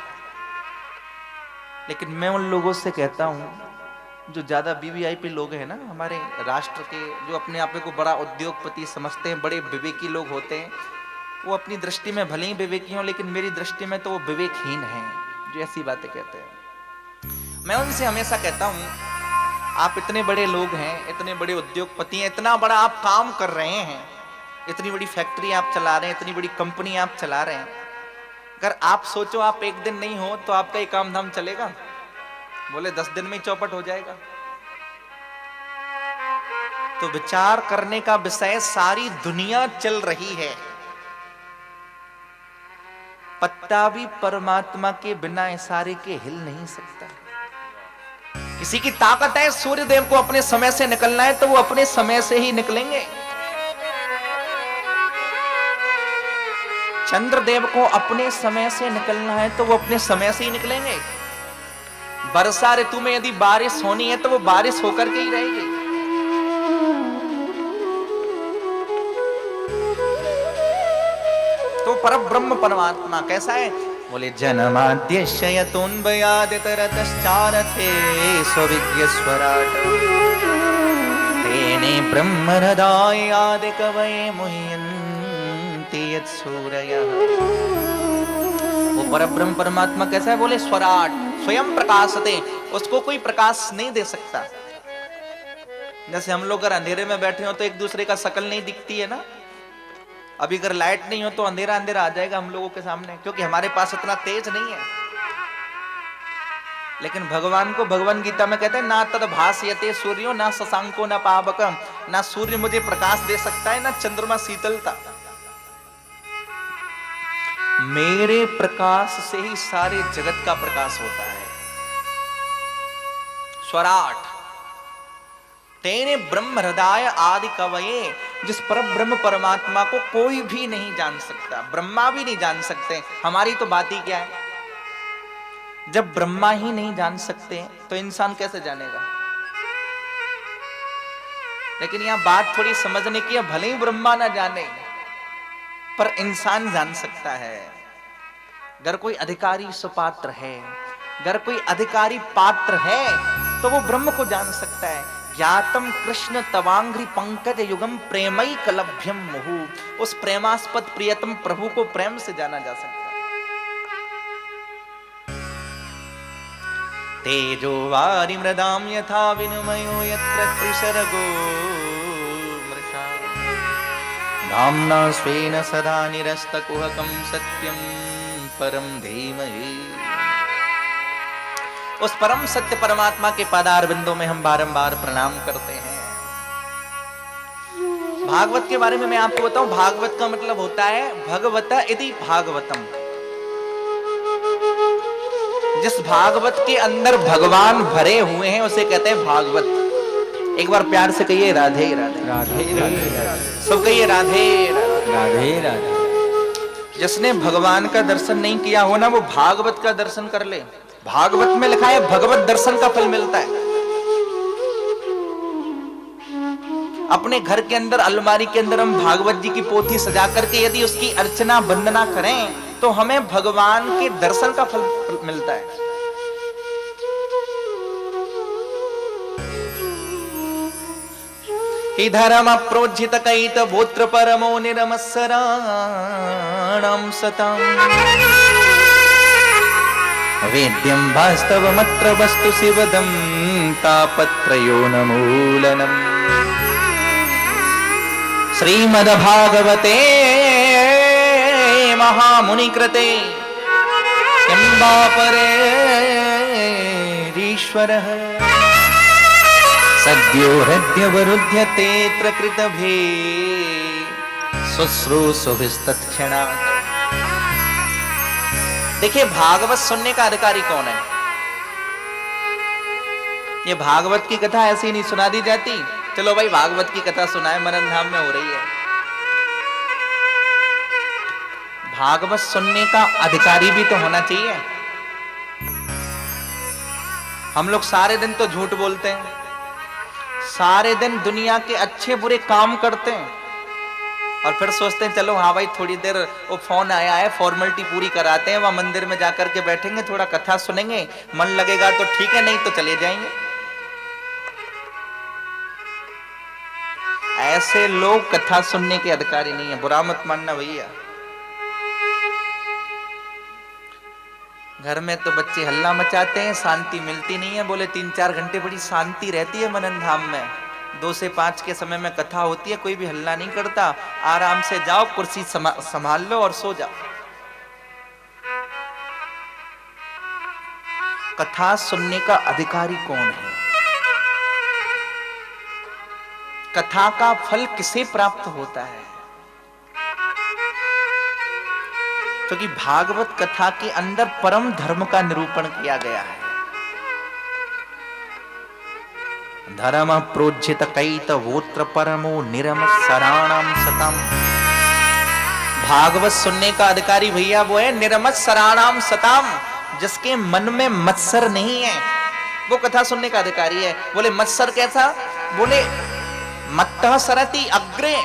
लेकिन मैं उन लोगों से कहता हूं जो ज्यादा वीवीआईपी लोग हैं ना, हमारे राष्ट्र के, जो अपने आप को बड़ा उद्योगपति समझते हैं, बड़े विवेकी लोग होते हैं, वो अपनी दृष्टि में भले ही विवेकी हों, लेकिन मेरी दृष्टि में तो वो विवेकहीन हैं जो ऐसी बातें कहते हैं। मैं उनसे हमेशा कहता हूं आप इतने बड़े लोग हैं, इतने बड़े उद्योगपति हैं, इतना बड़ा आप काम कर रहे हैं, इतनी बड़ी फैक्ट्री आप चला रहे हैं, इतनी बड़ी कंपनी आप चला रहे हैं। अगर आप सोचो आप एक दिन नहीं हो तो आपका ये काम धाम चलेगा? बोले 10 दिन में ही चौपट हो जाएगा। तो विचार करने का विषय, सारी दुनिया चल रही है, पत्ता भी परमात्मा के बिना इशारे के हिल नहीं सकता। किसी की ताकत है सूर्य देव को अपने समय से निकलना है तो वो अपने समय से ही निकलेंगे। चंद्रदेव को अपने समय से निकलना है तो वो अपने समय से ही निकलेंगे। वर्षा ऋतु में यदि बारिश होनी है तो वो बारिश होकर के ही रहेगी। तो परब्रह्म परमात्मा कैसा है? बोले जन्माद्यस्य यतोऽन्वयादितरतश्चारथे स्वविज्ञस्वराट् तेने ब्रह्महृदाय आदिकवये मुह्यन्ति यत्सूरयः। वो परब्रह्म परमात्मा कैसा है? बोले स्वराट, स्वयं प्रकाशते, उसको कोई प्रकाश नहीं दे सकता। जैसे हम लोग अगर अंधेरे में बैठे हो तो एक दूसरे का शकल नहीं दिखती है ना। अभी अगर लाइट नहीं हो तो अंधेरा अंधेरा आ जाएगा हम लोगों के सामने, क्योंकि हमारे पास इतना तेज नहीं है। लेकिन भगवान को भगवान गीता में कहते हैं ना तद भासयते सूर्यो ना शशांको ना पावकम। ना सूर्य मुझे प्रकाश दे सकता है, ना चंद्रमा शीतलता। मेरे प्रकाश से ही सारे जगत का प्रकाश होता है। स्वराट तेने ब्रह्म हृदय आदि कवये, जिस पर ब्रह्म परमात्मा को कोई भी नहीं जान सकता, ब्रह्मा भी नहीं जान सकते। हमारी तो बात ही क्या है, जब ब्रह्मा ही नहीं जान सकते तो इंसान कैसे जानेगा। लेकिन यहां बात थोड़ी समझने की है, भले ही ब्रह्मा ना जाने पर इंसान जान सकता है। अगर कोई अधिकारी सुपात्र है, अगर कोई अधिकारी पात्र है तो वो ब्रह्म को जान सकता है। ज्ञातम कृष्ण तवांग्री पंकज युगम प्रेमई कलभ्यम मुहु, उस प्रेमास्पद प्रियतम प्रभु को प्रेम से जाना जा सकता है। तेजो वारि मृदां यथा विनिमयो यत्र त्रिसर्गो मृषा धाम्ना स्वेन सदा निरस्तकुहकं सत्यं परम धीमहि। उस परम सत्य परमात्मा के पादारविंदों में हम बारंबार प्रणाम करते हैं। भागवत के बारे में मैं आपको बताऊं, भागवत का मतलब होता है भगवता इति भागवतम। जिस भागवत के अंदर भगवान भरे हुए हैं उसे कहते हैं भागवत। एक बार प्यार से कहिए राधे राधे राधे राधे सब कहिए राधे राधे राधे। जिसने भगवान का दर्शन नहीं किया हो ना, वो भागवत का दर्शन कर ले। भागवत में लिखा है भगवत दर्शन का फल मिलता है। अपने घर के अंदर अलमारी के अंदर हम भागवत जी की पोथी सजा करके यदि उसकी अर्चना वंदना करें तो हमें भगवान के दर्शन का फल मिलता है। इधरम प्रोज्झित कैत भूत्र परमो निरमस्सराणां सताम् वेद्यं वास्तवमत्र वस्तु शिवदं तापत्रयोन्मूलनम्। श्रीमद्भागवते महामुनिकृते किम्बापरेरीश्वरः सद्यो हृद्यवरुध्यतेऽत्र कृतभे शुश्रूषुभिस्तत्क्षणात्। देखिए भागवत सुनने का अधिकारी कौन है? ये भागवत की कथा ऐसी नहीं सुना दी जाती, चलो भाई भागवत की कथा सुनाए, मनन धाम में हो रही है। भागवत सुनने का अधिकारी भी तो होना चाहिए। हम लोग सारे दिन तो झूठ बोलते हैं, सारे दिन दुनिया के अच्छे बुरे काम करते हैं और फिर सोचते हैं चलो हाँ भाई थोड़ी देर वो फोन आया है फॉर्मेलिटी पूरी कराते हैं, वहां मंदिर में जाकर के बैठेंगे, थोड़ा कथा सुनेंगे, मन लगेगा तो ठीक है, नहीं तो चले जाएंगे। ऐसे लोग कथा सुनने के अधिकारी नहीं है, बुरा मत मानना भैया। घर में तो बच्चे हल्ला मचाते हैं, शांति मिलती नहीं है। बोले 3-4 घंटे बड़ी शांति रहती है मनन धाम में, 2 से 5 के समय में कथा होती है, कोई भी हल्ला नहीं करता, आराम से जाओ, कुर्सी संभाल लो और सो जाओ। कथा सुनने का अधिकारी कौन है? कथा का फल किसे प्राप्त होता है? क्योंकि भागवत कथा के अंदर परम धर्म का निरूपण किया गया है। धर्म प्रोज्झित कैतवोत्र परमो निरमत्सराणां सताम्। भागवत सुनने का अधिकारी भैया वो है निरमत्सराणां सताम्, जिसके मन में मत्सर नहीं है, वो कथा सुनने का अधिकारी है। बोले मत्सर कैसा? बोले मत्तः सरति अग्रे,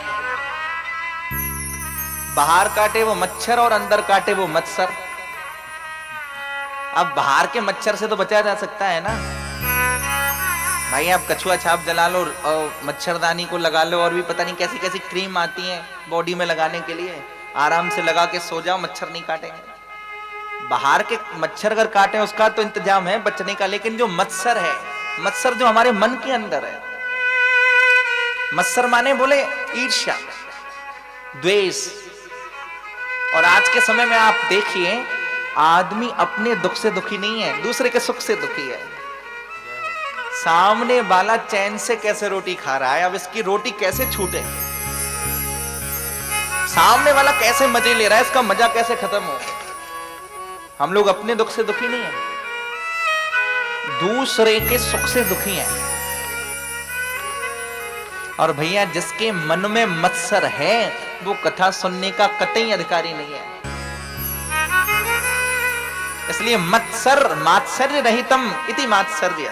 बाहर काटे वो मच्छर और अंदर काटे वो मत्सर। अब बाहर के मच्छर से तो बचा जा सकता है ना भाई, आप कछुआ छाप जला लो और मच्छरदानी को लगा लो, और भी पता नहीं कैसी कैसी क्रीम आती है बॉडी में लगाने के लिए, आराम से लगा के सो जाओ, मच्छर नहीं काटेंगे। बाहर के मच्छर अगर काटे उसका तो इंतजाम है बचने का, लेकिन जो मत्सर है, मत्सर जो हमारे मन के अंदर है, मत्सर माने बोले ईर्ष्या, द्वेष। और आज के समय में आप देखिए आदमी अपने दुख से दुखी नहीं है, दूसरे के सुख से दुखी है। सामने वाला चैन से कैसे रोटी खा रहा है, अब इसकी रोटी कैसे छूटे, सामने वाला कैसे मजे ले रहा है, इसका मजा कैसे खत्म हो। हम लोग अपने दुख से दुखी नहीं है, दूसरे के सुख से दुखी हैं। और भैया जिसके मन में मत्सर है वो कथा सुनने का कतई अधिकारी नहीं है। इसलिए मत्सर मात्सर्य रहितम इति मात्सर्य,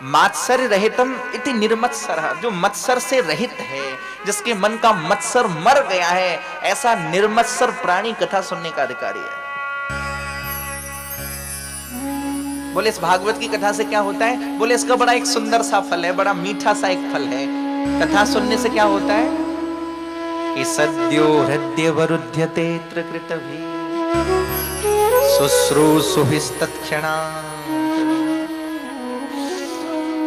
मात्सर्य रहितम इति निर्मत्सर। जो मत्सर से रहित है, जिसके मन का मत्सर मर गया है, ऐसा निर्मत्सर प्राणी कथा सुनने का अधिकारी है। बोले इस भागवत की कथा से क्या होता है? बोले इसका बड़ा एक सुंदर सा फल है, बड़ा मीठा सा एक फल है। कथा सुनने से क्या होता है कि सद्यो हृदय वरुध्यते कृतभी शुश्रूषुभिस्तत्क्षणा।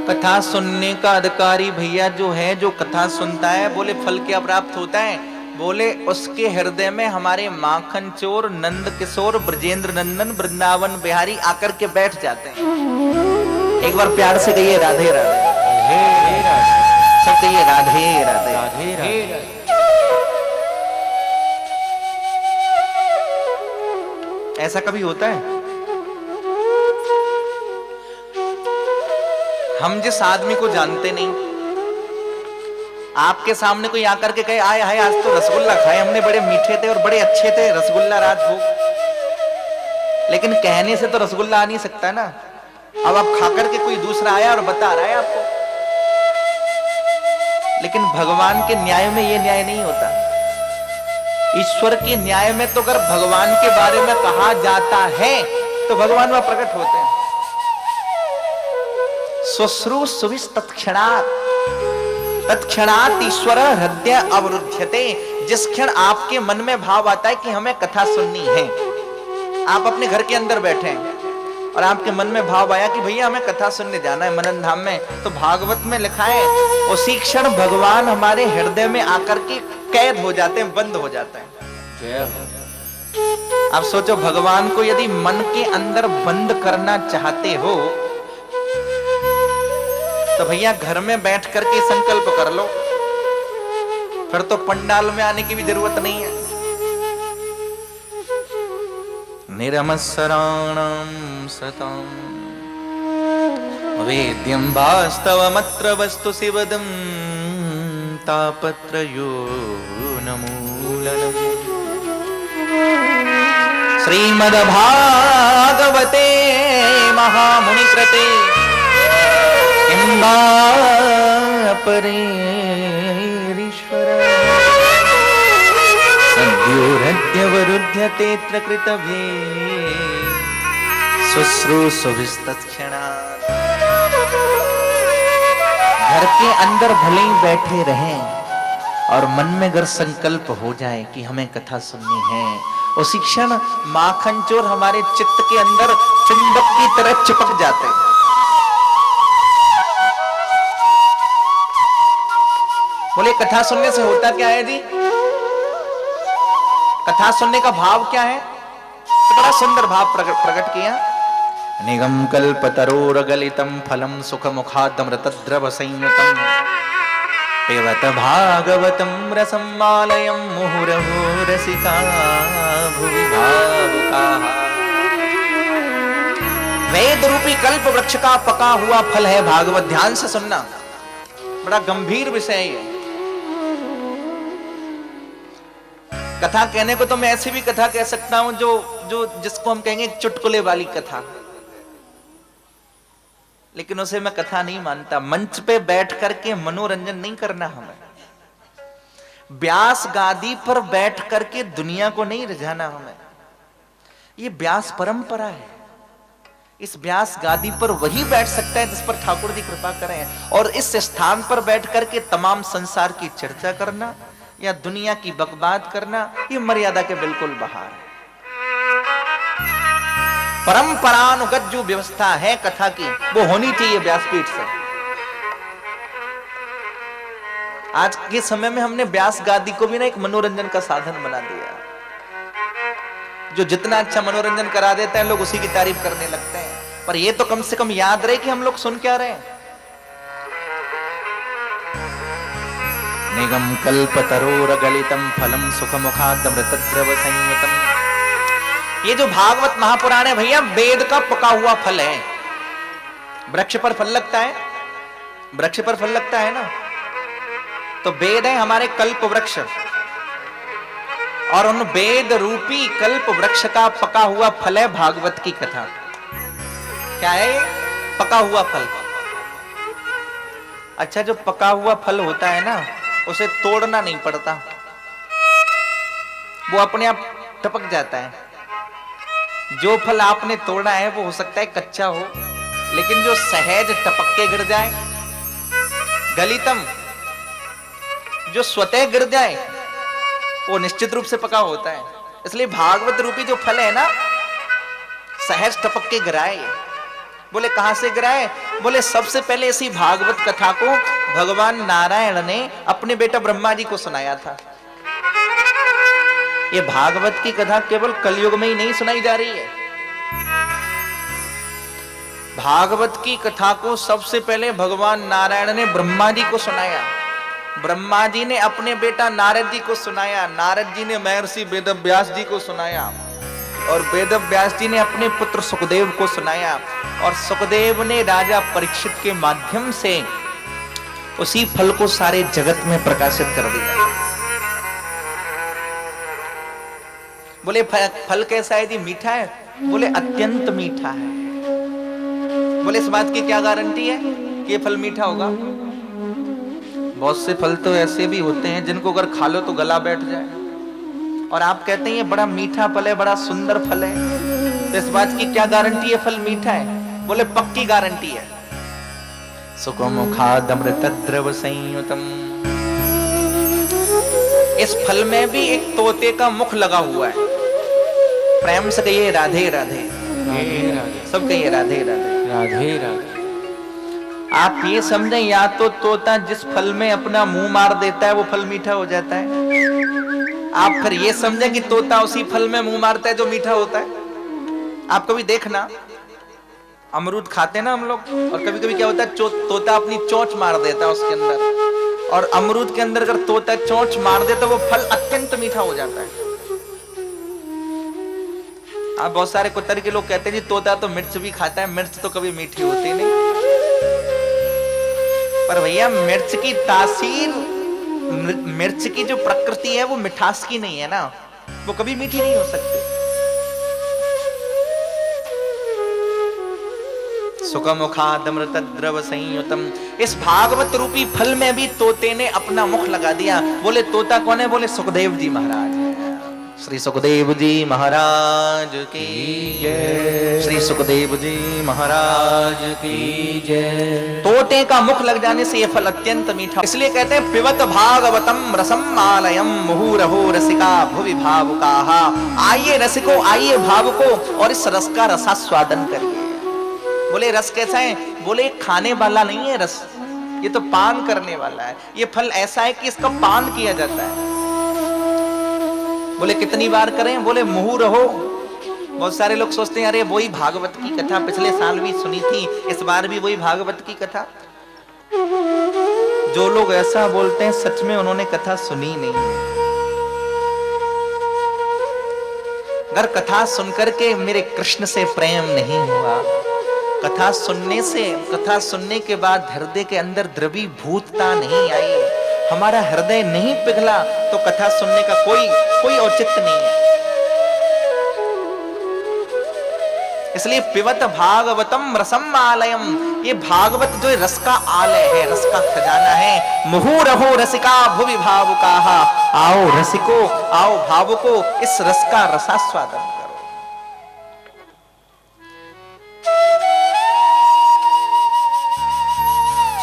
कथा सुनने का अधिकारी भैया जो है, जो कथा सुनता है, बोले फल क्या प्राप्त होता है? बोले उसके हृदय में हमारे माखन चोर नंद किशोर ब्रजेंद्र नंदन वृंदावन बिहारी आकर के बैठ जाते हैं। एक बार प्यार से कहिए राधे राधे, सब कहिए राधे राधे राधे राधे। ऐसा कभी होता है? हम जिस आदमी को जानते नहीं, आपके सामने कोई आकर के कहे आए हाय आज तो रसगुल्ला खाए हमने, बड़े मीठे थे और बड़े अच्छे थे, रसगुल्ला राजभोग, लेकिन कहने से तो रसगुल्ला आ नहीं सकता ना। अब आप खाकर के कोई दूसरा आया और बता रहा है आपको, लेकिन भगवान के न्याय में ये न्याय नहीं होता। ईश्वर के न्याय में तो अगर भगवान के बारे में कहा जाता है तो भगवान वह प्रकट होते हैं। शुश्रूषुभिः तत्क्षणात्, तत्क्षणात् ईश्वर हृदय अवरुध्यते। जिस क्षण आपके मन में भाव आता है कि हमें कथा सुननी है, आप अपने घर के अंदर बैठे हैं और आपके मन में भाव आया कि भैया हमें कथा सुनने जाना है मनन धाम में, तो भागवत में लिखा है उसी क्षण भगवान हमारे हृदय में आकर के कैद हो जाते हैं, बंद हो जाते हैं। आप सोचो, भगवान को यदि मन के अंदर बंद करना चाहते हो तो भैया घर में बैठ करके संकल्प कर लो, फिर तो पंडाल में आने की भी जरूरत नहीं है। निरमस्सराणां सतां वेद्यं वास्तवमत्र वस्तु शिवदं तापत्रयो नमूलनम्। श्रीमद्भागवते महामुनिकृते परेरीश्वर सद्योरद्यवरुध्यतेऽत्र कृतभे शुश्रूषुभिस्तत्क्षणात्। घर के अंदर भले ही बैठे रहें और मन में अगर संकल्प हो जाए कि हमें कथा सुननी है, उसी क्षण माखन चोर हमारे चित्त के अंदर चुंबक की तरह चिपक जाते हैं। बोले कथा सुनने से होता क्या है जी? कथा सुनने का भाव क्या है? तो बड़ा सुंदर भाव प्रकट किया। निगम कल्पतरोरगलितं फलं सुखमुखादमृतद्रव संयुतं पिबत भागवतं रसं मालयं मुहुरहो रसिका भुवि भावुकाः। वेद रूपी कल्प वृक्ष का पका हुआ फल है भागवत। ध्यान से सुनना, बड़ा गंभीर विषय है। कथा कहने को तो मैं ऐसी भी कथा कह सकता हूं जो जिसको हम कहेंगे चुटकुले वाली कथा, लेकिन उसे मैं कथा नहीं मानता। मंच पे बैठ करके मनोरंजन नहीं करना हमें, व्यास गादी पर बैठ करके दुनिया को नहीं रिझाना हमें। ये व्यास परंपरा है। इस व्यास गादी पर वही बैठ सकता है जिस पर ठाकुर जी कृपा करें, और इस स्थान पर बैठ करके तमाम संसार की चर्चा करना या दुनिया की बकबाद करना, ये मर्यादा के बिल्कुल बाहर है। परंपरानुगत जो व्यवस्था है कथा की, वो होनी चाहिए व्यासपीठ से। आज के समय में हमने व्यास गादी को भी ना एक मनोरंजन का साधन बना दिया। जो जितना अच्छा मनोरंजन करा देते हैं लोग उसी की तारीफ करने लगते हैं, पर ये तो कम से कम याद रहे कि हम लोग सुन क्या रहे हैं। निगम कल्पतरोरगलितं फलं सुखमुखादमृतद्रव संयुतं। ये जो भागवत महापुराण है भैया, वेद का पका हुआ फल है। वृक्ष पर फल लगता है, वृक्ष पर फल लगता है ना, तो वेद है हमारे कल्प वृक्ष, और उन वेद रूपी कल्प वृक्ष का पका हुआ फल है भागवत की कथा। क्या है? पका हुआ फल। अच्छा, जो पका हुआ फल होता है ना, उसे तोड़ना नहीं पड़ता, वो अपने आप टपक जाता है। जो फल आपने तोड़ा है वो हो सकता है कच्चा हो, लेकिन जो सहज टपक के गिर जाए, गलितम, जो स्वतः गिर जाए, वो निश्चित रूप से पका होता है। इसलिए भागवत रूपी जो फल है ना, सहज टपक के गिराए। बोले कहां से गिराए? बोले सबसे पहले इसी भागवत कथा को भगवान नारायण ने अपने बेटा ब्रह्मा जी को सुनाया था। ये भागवत की कथा केवल कलयुग में ही नहीं सुनाई जा रही है। भागवत की कथा को सबसे पहले भगवान नारायण ने ब्रह्मा जी को सुनाया, ब्रह्मा जी ने अपने बेटा नारद जी को सुनाया, नारद जी ने महर्षि वेदव्यास जी को सुनाया और वेदव्यास जी ने अपने पुत्र सुखदेव को सुनाया और सुखदेव ने राजा परीक्षित के माध्यम से उसी फल को सारे जगत में प्रकाशित कर दिया। बोले फल कैसा है जी? मीठा है? बोले अत्यंत मीठा है। बोले इस बात की क्या गारंटी है कि ये फल मीठा होगा? बहुत से फल तो ऐसे भी होते हैं जिनको अगर खा लो तो गला बैठ जाए, और आप कहते हैं ये बड़ा मीठा फल है, बड़ा सुंदर फल है, तो इस बात की क्या गारंटी है फल मीठा है? बोले पक्की गारंटी है। सुखमुखादमृतद्रव संयुतम, इस फल में भी एक तोते का मुख लगा हुआ है। प्रेम से कहिए राधे राधे, राधे राधे, सब कहिए राधे राधे, राधे राधे। आप ये समझें या तो तोता जिस फल में अपना मुंह मार देता है वो फल मीठा हो जाता है, आप फिर ये समझें कि तोता उसी फल में मुंह मारता है जो मीठा होता है। आप कभी देखना, अमरूद खाते हैं ना हम लोग, और कभी कभी क्या होता है तोता अपनी चोंच मार देता है उसके अंदर, और अमरूद के अंदर अगर तोता चोंच मार दे तो वो फल अत्यंत मीठा हो जाता है। आप बहुत सारे कुत्तर के लोग कहते हैं जी तोता तो मिर्च भी खाता है, मिर्च तो कभी मीठी होती नहीं। पर भैया मिर्च की तासीर, मिर्च की जो प्रकृति है वो मिठास की नहीं है ना, वो कभी मीठी नहीं हो सकती। सुखमुखादमृतद्रव संयुतम, इस भागवत रूपी फल में भी तोते ने अपना मुख लगा दिया। बोले तोता कौन है? बोले सुखदेव जी महाराज। श्री सुखदेव जी महाराज की जय, श्री सुखदेव जी महाराज की जय। तोते का मुख लग जाने से यह फल अत्यंत मीठा, इसलिए कहते हैं पिबत भागवतम रसम आलयम मुहुरहो रसिका भुवि भावुकाः। आइए रसिको, आइए भावुको, और इस रस का रसास्वादन करिए। बोले रस कैसा है? बोले खाने वाला नहीं है रस, ये तो पान करने वाला है। ये फल ऐसा है कि इसका पान किया जाता है। बोले कितनी बार करें? बोले मुहुरहो। बहुत सारे लोग सोचते हैं अरे वही भागवत की कथा पिछले साल भी सुनी थी, इस बार भी वही भागवत की कथा। जो लोग ऐसा बोलते हैं सच में उन्होंने कथा सुनी नहीं है। अगर कथा सुनकर के मेरे कृष्ण से प्रेम नहीं हुआ, कथा सुनने से, कथा सुनने के बाद हृदय के अंदर द्रवीभूतता नहीं आई, हमारा हृदय नहीं पिघला, तो कथा सुनने का कोई औचित्य नहीं है। इसलिए पिबत भागवतम रसम आलयम, ये भागवत जो रस का आलय है, रस का खजाना है। मुहुरहो रसिका भुवि भावुकाः, आओ रसिको, आओ भावुको, इस रस का रसास्वादन करो।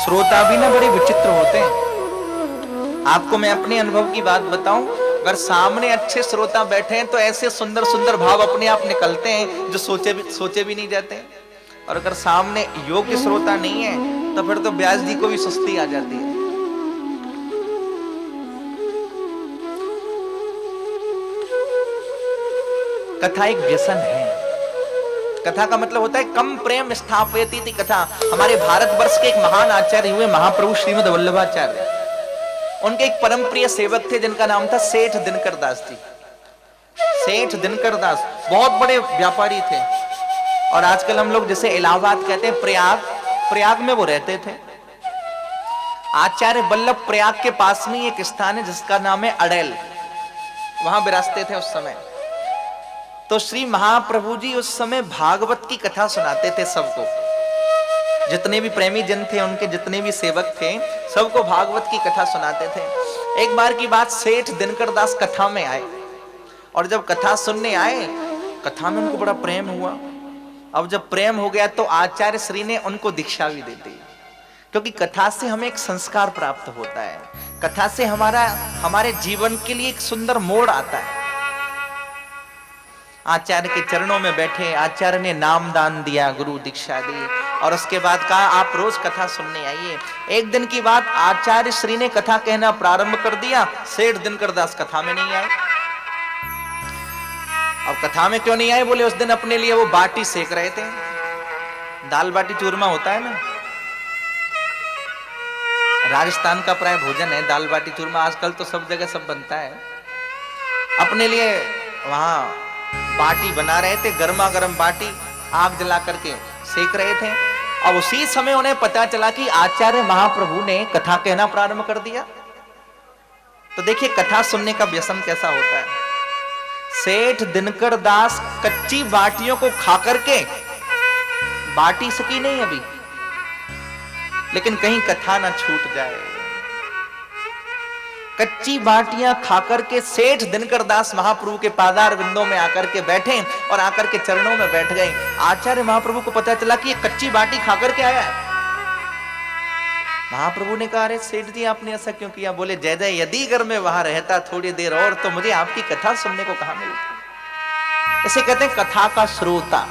श्रोता भी ना बड़े विचित्र होते हैं। आपको मैं अपने अनुभव की बात बताऊं, अगर सामने अच्छे श्रोता बैठे हैं तो ऐसे सुंदर सुंदर भाव अपने आप निकलते हैं जो सोचे भी नहीं जाते। और अगर सामने योग्य श्रोता नहीं है तो फिर तो व्यास जी को भी सुस्ती आ जाती है। कथा एक व्यसन है। कथा का मतलब होता है कम प्रेम स्थापयति थी कथा। हमारे भारतवर्ष के एक महान आचार्य हुए महाप्रभु श्रीमद वल्लभाचार्य, उनके एक परम प्रिय सेवक थे जिनका नाम था सेठ दिनकर दास जी। सेठ दिनकर दास बहुत बड़े व्यापारी थे, और आजकल हम लोग जैसे इलाहाबाद कहते हैं प्रयाग में वो रहते थे। आचार्य वल्लभ प्रयाग के पास में एक स्थान है जिसका नाम है अडेल, वहां विराजते थे उस समय। तो श्री महाप्रभु जी उस समय भागवत की कथा सुनाते थे सबको, जितने भी प्रेमी जन थे, उनके जितने भी सेवक थे, सबको भागवत की कथा सुनाते थे। एक बार की बात, सेठ दिनकर दास कथा में आए, और जब कथा सुनने आए, कथा में उनको बड़ा प्रेम हुआ। अब जब प्रेम हो गया तो आचार्य श्री ने उनको दीक्षा भी दे दी, क्योंकि कथा से हमें एक संस्कार प्राप्त होता है, कथा से हमारे जीवन के लिए एक सुंदर मोड़ आता है। आचार्य के चरणों में बैठे, आचार्य ने नाम दान दिया, गुरु दीक्षा दी और उसके बाद कहा आप रोज कथा सुनने आइए। एक दिन की बात, आचार्य श्री ने कथा कहना प्रारंभ कर दिया, सेठ दिनकर दास कथा में नहीं आए। अब कथा में क्यों नहीं आए? बोले उस दिन अपने लिए वो बाटी सेक रहे थे, दाल बाटी चूरमा होता है ना, राजस्थान का प्राय भोजन है दाल बाटी चूरमा, आजकल तो सब जगह सब बनता है। अपने लिए वहां बाटी बना रहे थे, गर्मा गर्म बाटी आग जला करके सेक रहे थे। अब उसी समय उन्हें पता चला कि आचार्य महाप्रभु ने कथा कहना प्रारंभ कर दिया। तो देखिए कथा सुनने का व्यसन कैसा होता है। सेठ दिनकर दास कच्ची बाटियों को खा करके, बाटी सकी नहीं अभी, लेकिन कहीं कथा ना छूट जाए, कच्ची बाटियां खाकर के सेठ दिनकर दास महाप्रभु के पादार बिंदों में आकर के बैठे और आकर के चरणों में बैठ गए। आचार्य महाप्रभु को पता चला कि ये कच्ची बाटी खाकर के आया है। महाप्रभु ने कहा अरे सेठ जी आपने ऐसा क्यों किया? बोले जय जय, यदि अगर मैं वहां रहता थोड़ी देर और तो मुझे आपकी कथा सुनने को कहां मिलती। इसे कहते हैं कथा का श्रोता,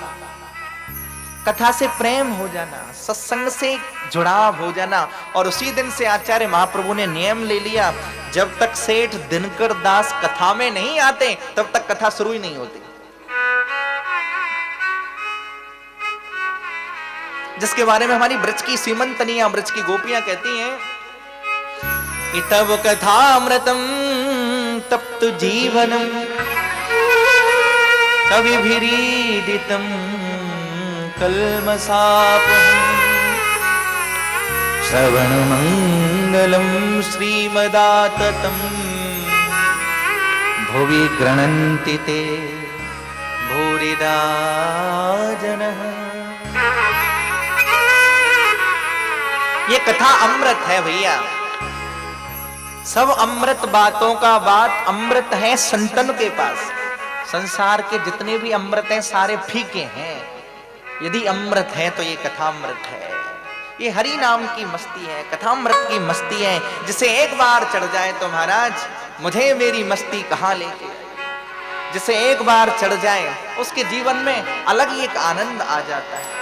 कथा से प्रेम हो जाना, सत्संग से जुड़ाव हो जाना। और उसी दिन से आचार्य महाप्रभु ने नियम ले लिया, जब तक सेठ दिनकर दास कथा में नहीं आते तब तक कथा शुरू ही नहीं होती। जिसके बारे में हमारी ब्रज की सीमंतनियां, ब्रज की गोपियां कहती हैं, इतव कथामृतम तप्त जीवनम कविभिरीडितम कल्मषापहम् श्रवणमंगलम श्रीमदाततम् भुवि गृह्णन्ति ते भूरिदा जनः। ये कथा अमृत है भैया, सब अमृत बातों का बात अमृत है संतन के पास। संसार के जितने भी अमृत हैं सारे फीके हैं, यदि अमृत है तो ये कथामृत है। ये हरि नाम की मस्ती है, कथामृत की मस्ती है, जिसे एक बार चढ़ जाए तो महाराज मुझे मेरी मस्ती कहां लेके, जिसे एक बार चढ़ जाए उसके जीवन में अलग ही एक आनंद आ जाता है।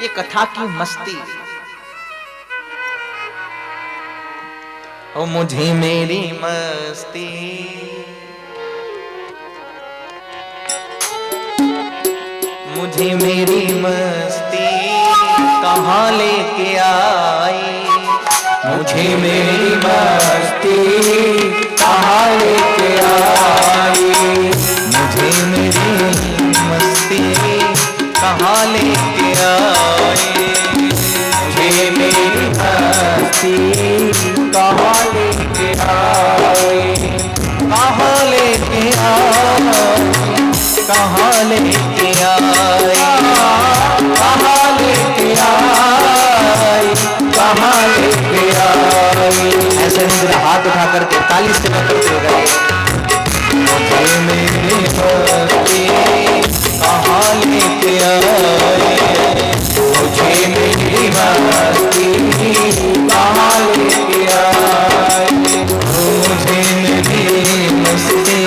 ये कथा की मस्ती। ओ मुझे मेरी मस्ती, मुझे मेरी मस्ती कहाँ लेके आई, मुझे मेरी मस्ती कहाँ लेके आई, मुझे मेरी मस्ती कहाँ लेके आई, मुझे मेरी मस्ती कहाँ लेके आई, कहाँ लेके आई, कहाँ लेके आई, कहाँ लेके आई, कहाँ लेके आई। ऐसे मेरा हाथ उठा करके ताली से करते गए, मुझे मेरी मस्ती कहाँ लेके आई, मुझे मेरी मस्ती कहाँ लेके आई, मुझे मेरी मस्ती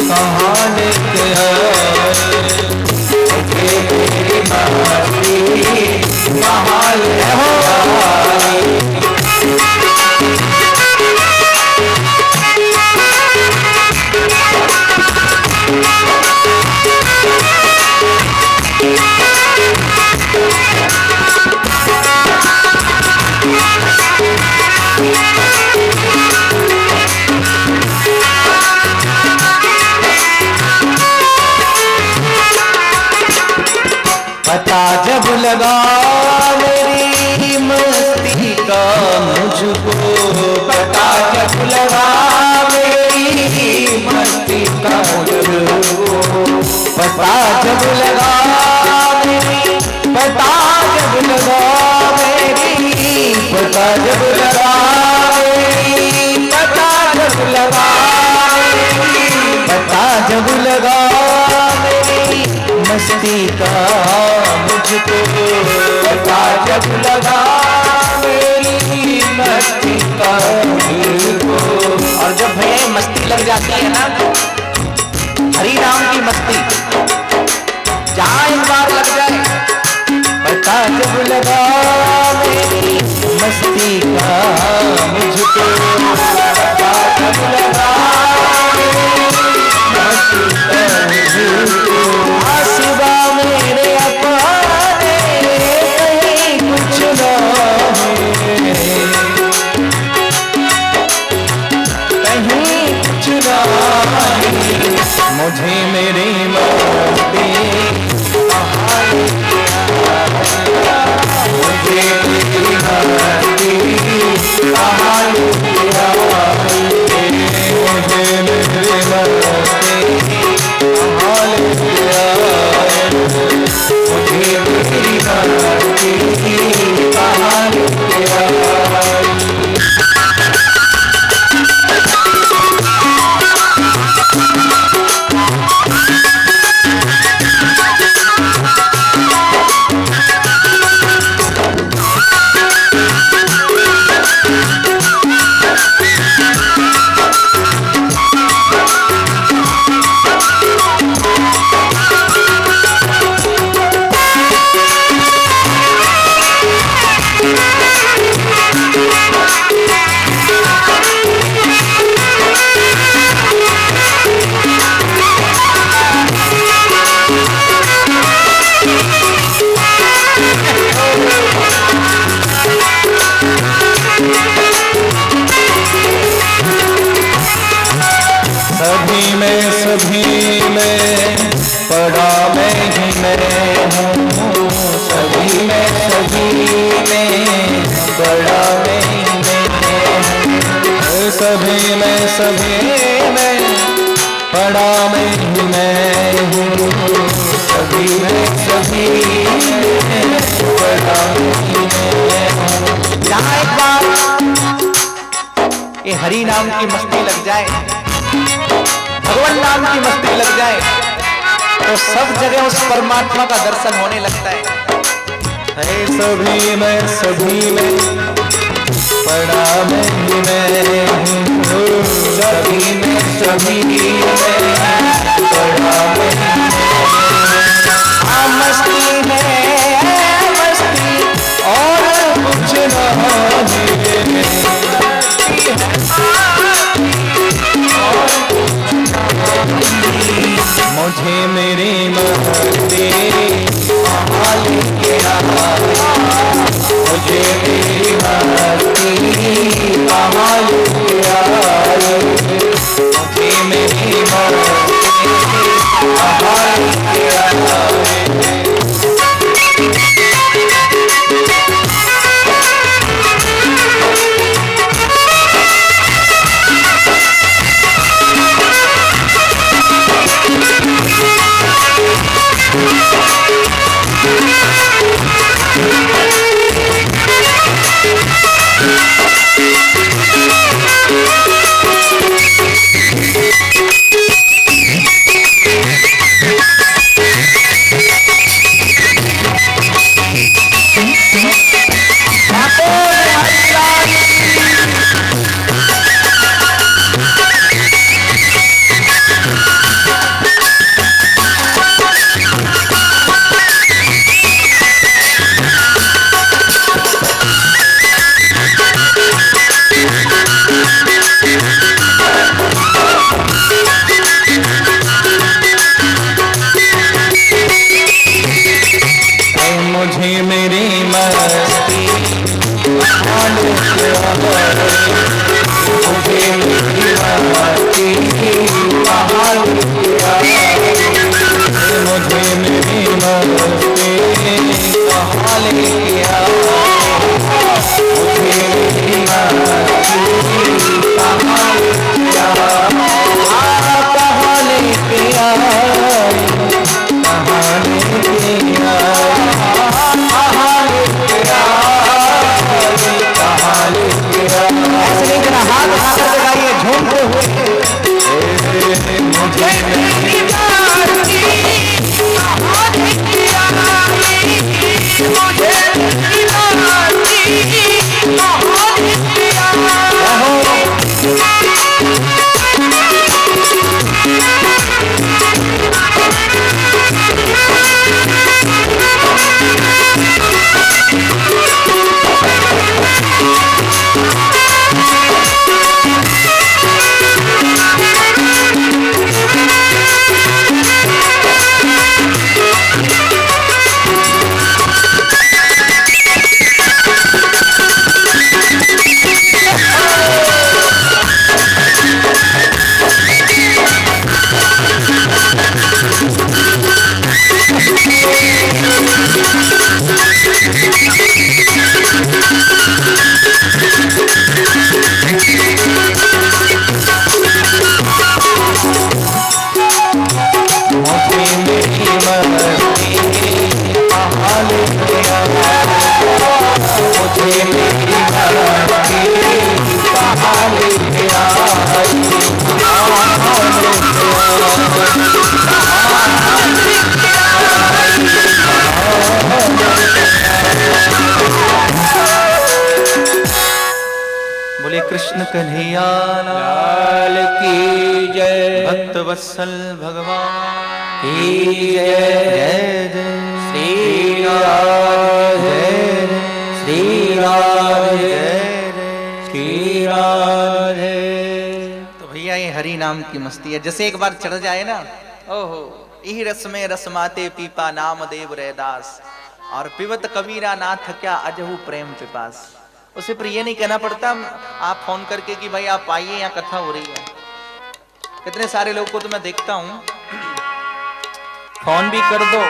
कहाँ लेके आई, मुझे मेरी मस्ती कहाँ लेके आई। पता जब लगा मेरी मस्ती का मुझको, पता जब लगा मेरी मस्ती का मुझको, पता जब लगा मेरी, पता जब लगा मेरी, पता जब लगा मेरी, पता जब लगा मेरी, पता जब लगा मेरी मस्ती का मुझको, पता जब लगा मेरी मस्ती का मुझको। और जब भैया मस्ती लग जाती है ना हरि नाम की मस्ती जहां एक बार लग जाए, पता जब लगा मेरी मस्ती का मुझको, पता जब लगा मेरी मस्ती का मुझको, आसिबा मेरे अपने कहीं कुछ ना है, कहीं कुछ ना है, मुझे मेरी मस्ती मुझे मेरी मस्ती कहाँ ले गया, मुझे मेरी मस्ती कहाँ ले गया, मुझे मेरी मस्ती कहाँ ले गया। सभी में पड़ा मैं ही मैं हूँ, सभी में बड़ा मैं ही मैं हूँ, सभी में पड़ा मैं ही मैं हूँ, सभी में बड़ा मैं ही मैं हूँ। जहाँ एक बार ये हरि नाम की मस्ती लग जाए, भगवान नाम की मस्ती लग जाए, तो सब जगह उस परमात्मा का दर्शन होने लगता है। सभी में पड़ा मैं ही मैं हूँ, सभी में पड़ा मैं ही मैं, मस्ती है मस्ती और कुछ नहीं, मुझे मेरी मस्ती कहाँ ले गया, मुझे मेरी मस्ती कहाँ ले गया, मुझे मेरी मस्ती कहाँ ले गया। बोले कृष्ण कन्हैया लाल की जय। भक्त वत्सल भगवान की जय। जय जय श्री राधे श्री राधे श्री राधे। तो भैया ये हरि नाम की मस्ती है, जैसे एक बार चढ़ जाए ना, ओहो यही रस में रसमाते पीपा नाम देव रैदास, और पिबत कबीरा नाथ क्या अजहू प्रेम पिपास। उसे पर ये नहीं कहना पड़ता आप फोन करके कि भाई आप आइए यहाँ कथा हो रही है। कितने सारे लोगों को तो मैं देखता हूं, फोन भी कर दो,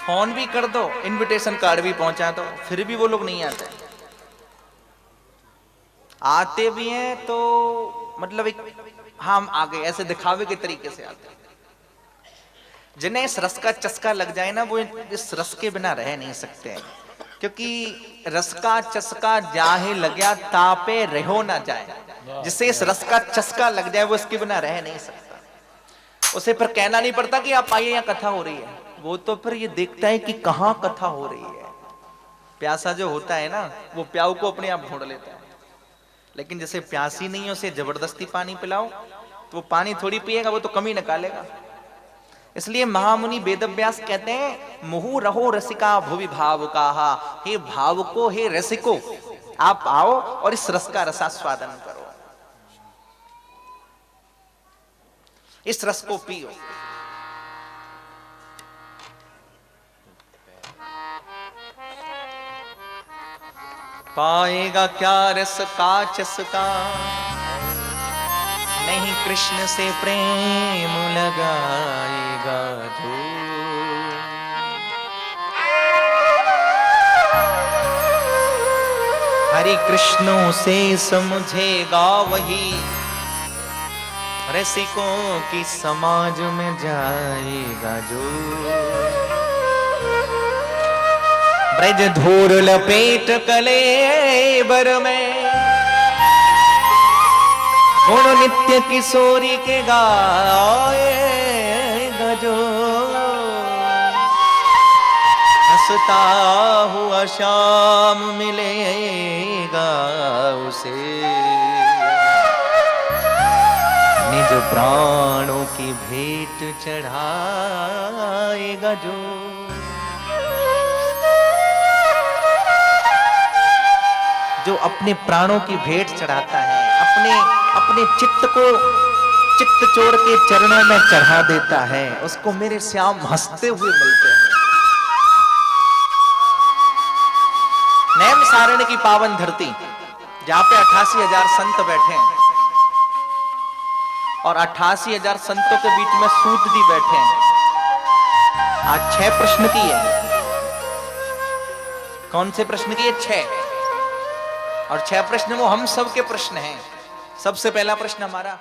फोन भी कर दो, इनविटेशन कार्ड भी पहुंचा दो, फिर भी वो लोग नहीं आते। आते भी हैं तो मतलब एक हम आ गए ऐसे दिखावे के तरीके से आते हैं। जिन्हें इस रस का चस्का लग जाए ना, वो इस रस के बिना रह नहीं सकते, क्योंकि रस का चस्का जाहे लग्या तापे रहो ना जाए। जिसे इस रस का चस्का लग जाए वो इसके बिना रह नहीं सकता। उसे पर कहना नहीं पड़ता कि आप आइए यहाँ कथा हो रही है, वो तो फिर ये देखता है कि कहाँ कथा हो रही है। प्यासा जो होता है ना, वो प्याऊ को अपने आप ढूंढ लेता है, लेकिन जैसे प्यासी नहीं है उसे जबरदस्ती पानी पिलाओ तो वो पानी थोड़ी पिएगा, वो तो कमी निकालेगा। इसलिए महामुनि वेदव्यास कहते हैं मुहु रहो रसिका भुवि भाव कहा, हे भावको हे रसिको आप आओ और इस रस का रसास्वादन करो, इस रस को पियो। पाएगा क्या रस का चस्का, नहीं कृष्ण से प्रेम लगाएगा जो। हरि कृष्णों से समझेगा वही, रसिकों की समाज में जाएगा जो। ब्रज धूर लपेट कलेबर में, गुण नित्य किशोरी के गाएगा जो। हंसता हुआ शाम मिलेगा उसे, निज प्राणों की भेंट चढ़ाएगा जो। जो अपने प्राणों की भेंट चढ़ाता है, अपने चित्त को चित्त चोर के चरणों में चढ़ा देता है, उसको मेरे श्याम हंसते हुए मिलते हैं। नैम सारण की पावन धरती जहां पे 88,000 संत बैठे हैं, और 88,000 संतों के बीच में सूत जी बैठे हैं। आज 6 प्रश्न की है। कौन से प्रश्न की है? 6, और 6 प्रश्न वो हम सब के प्रश्न हैं। सबसे पहला प्रश्न हमारा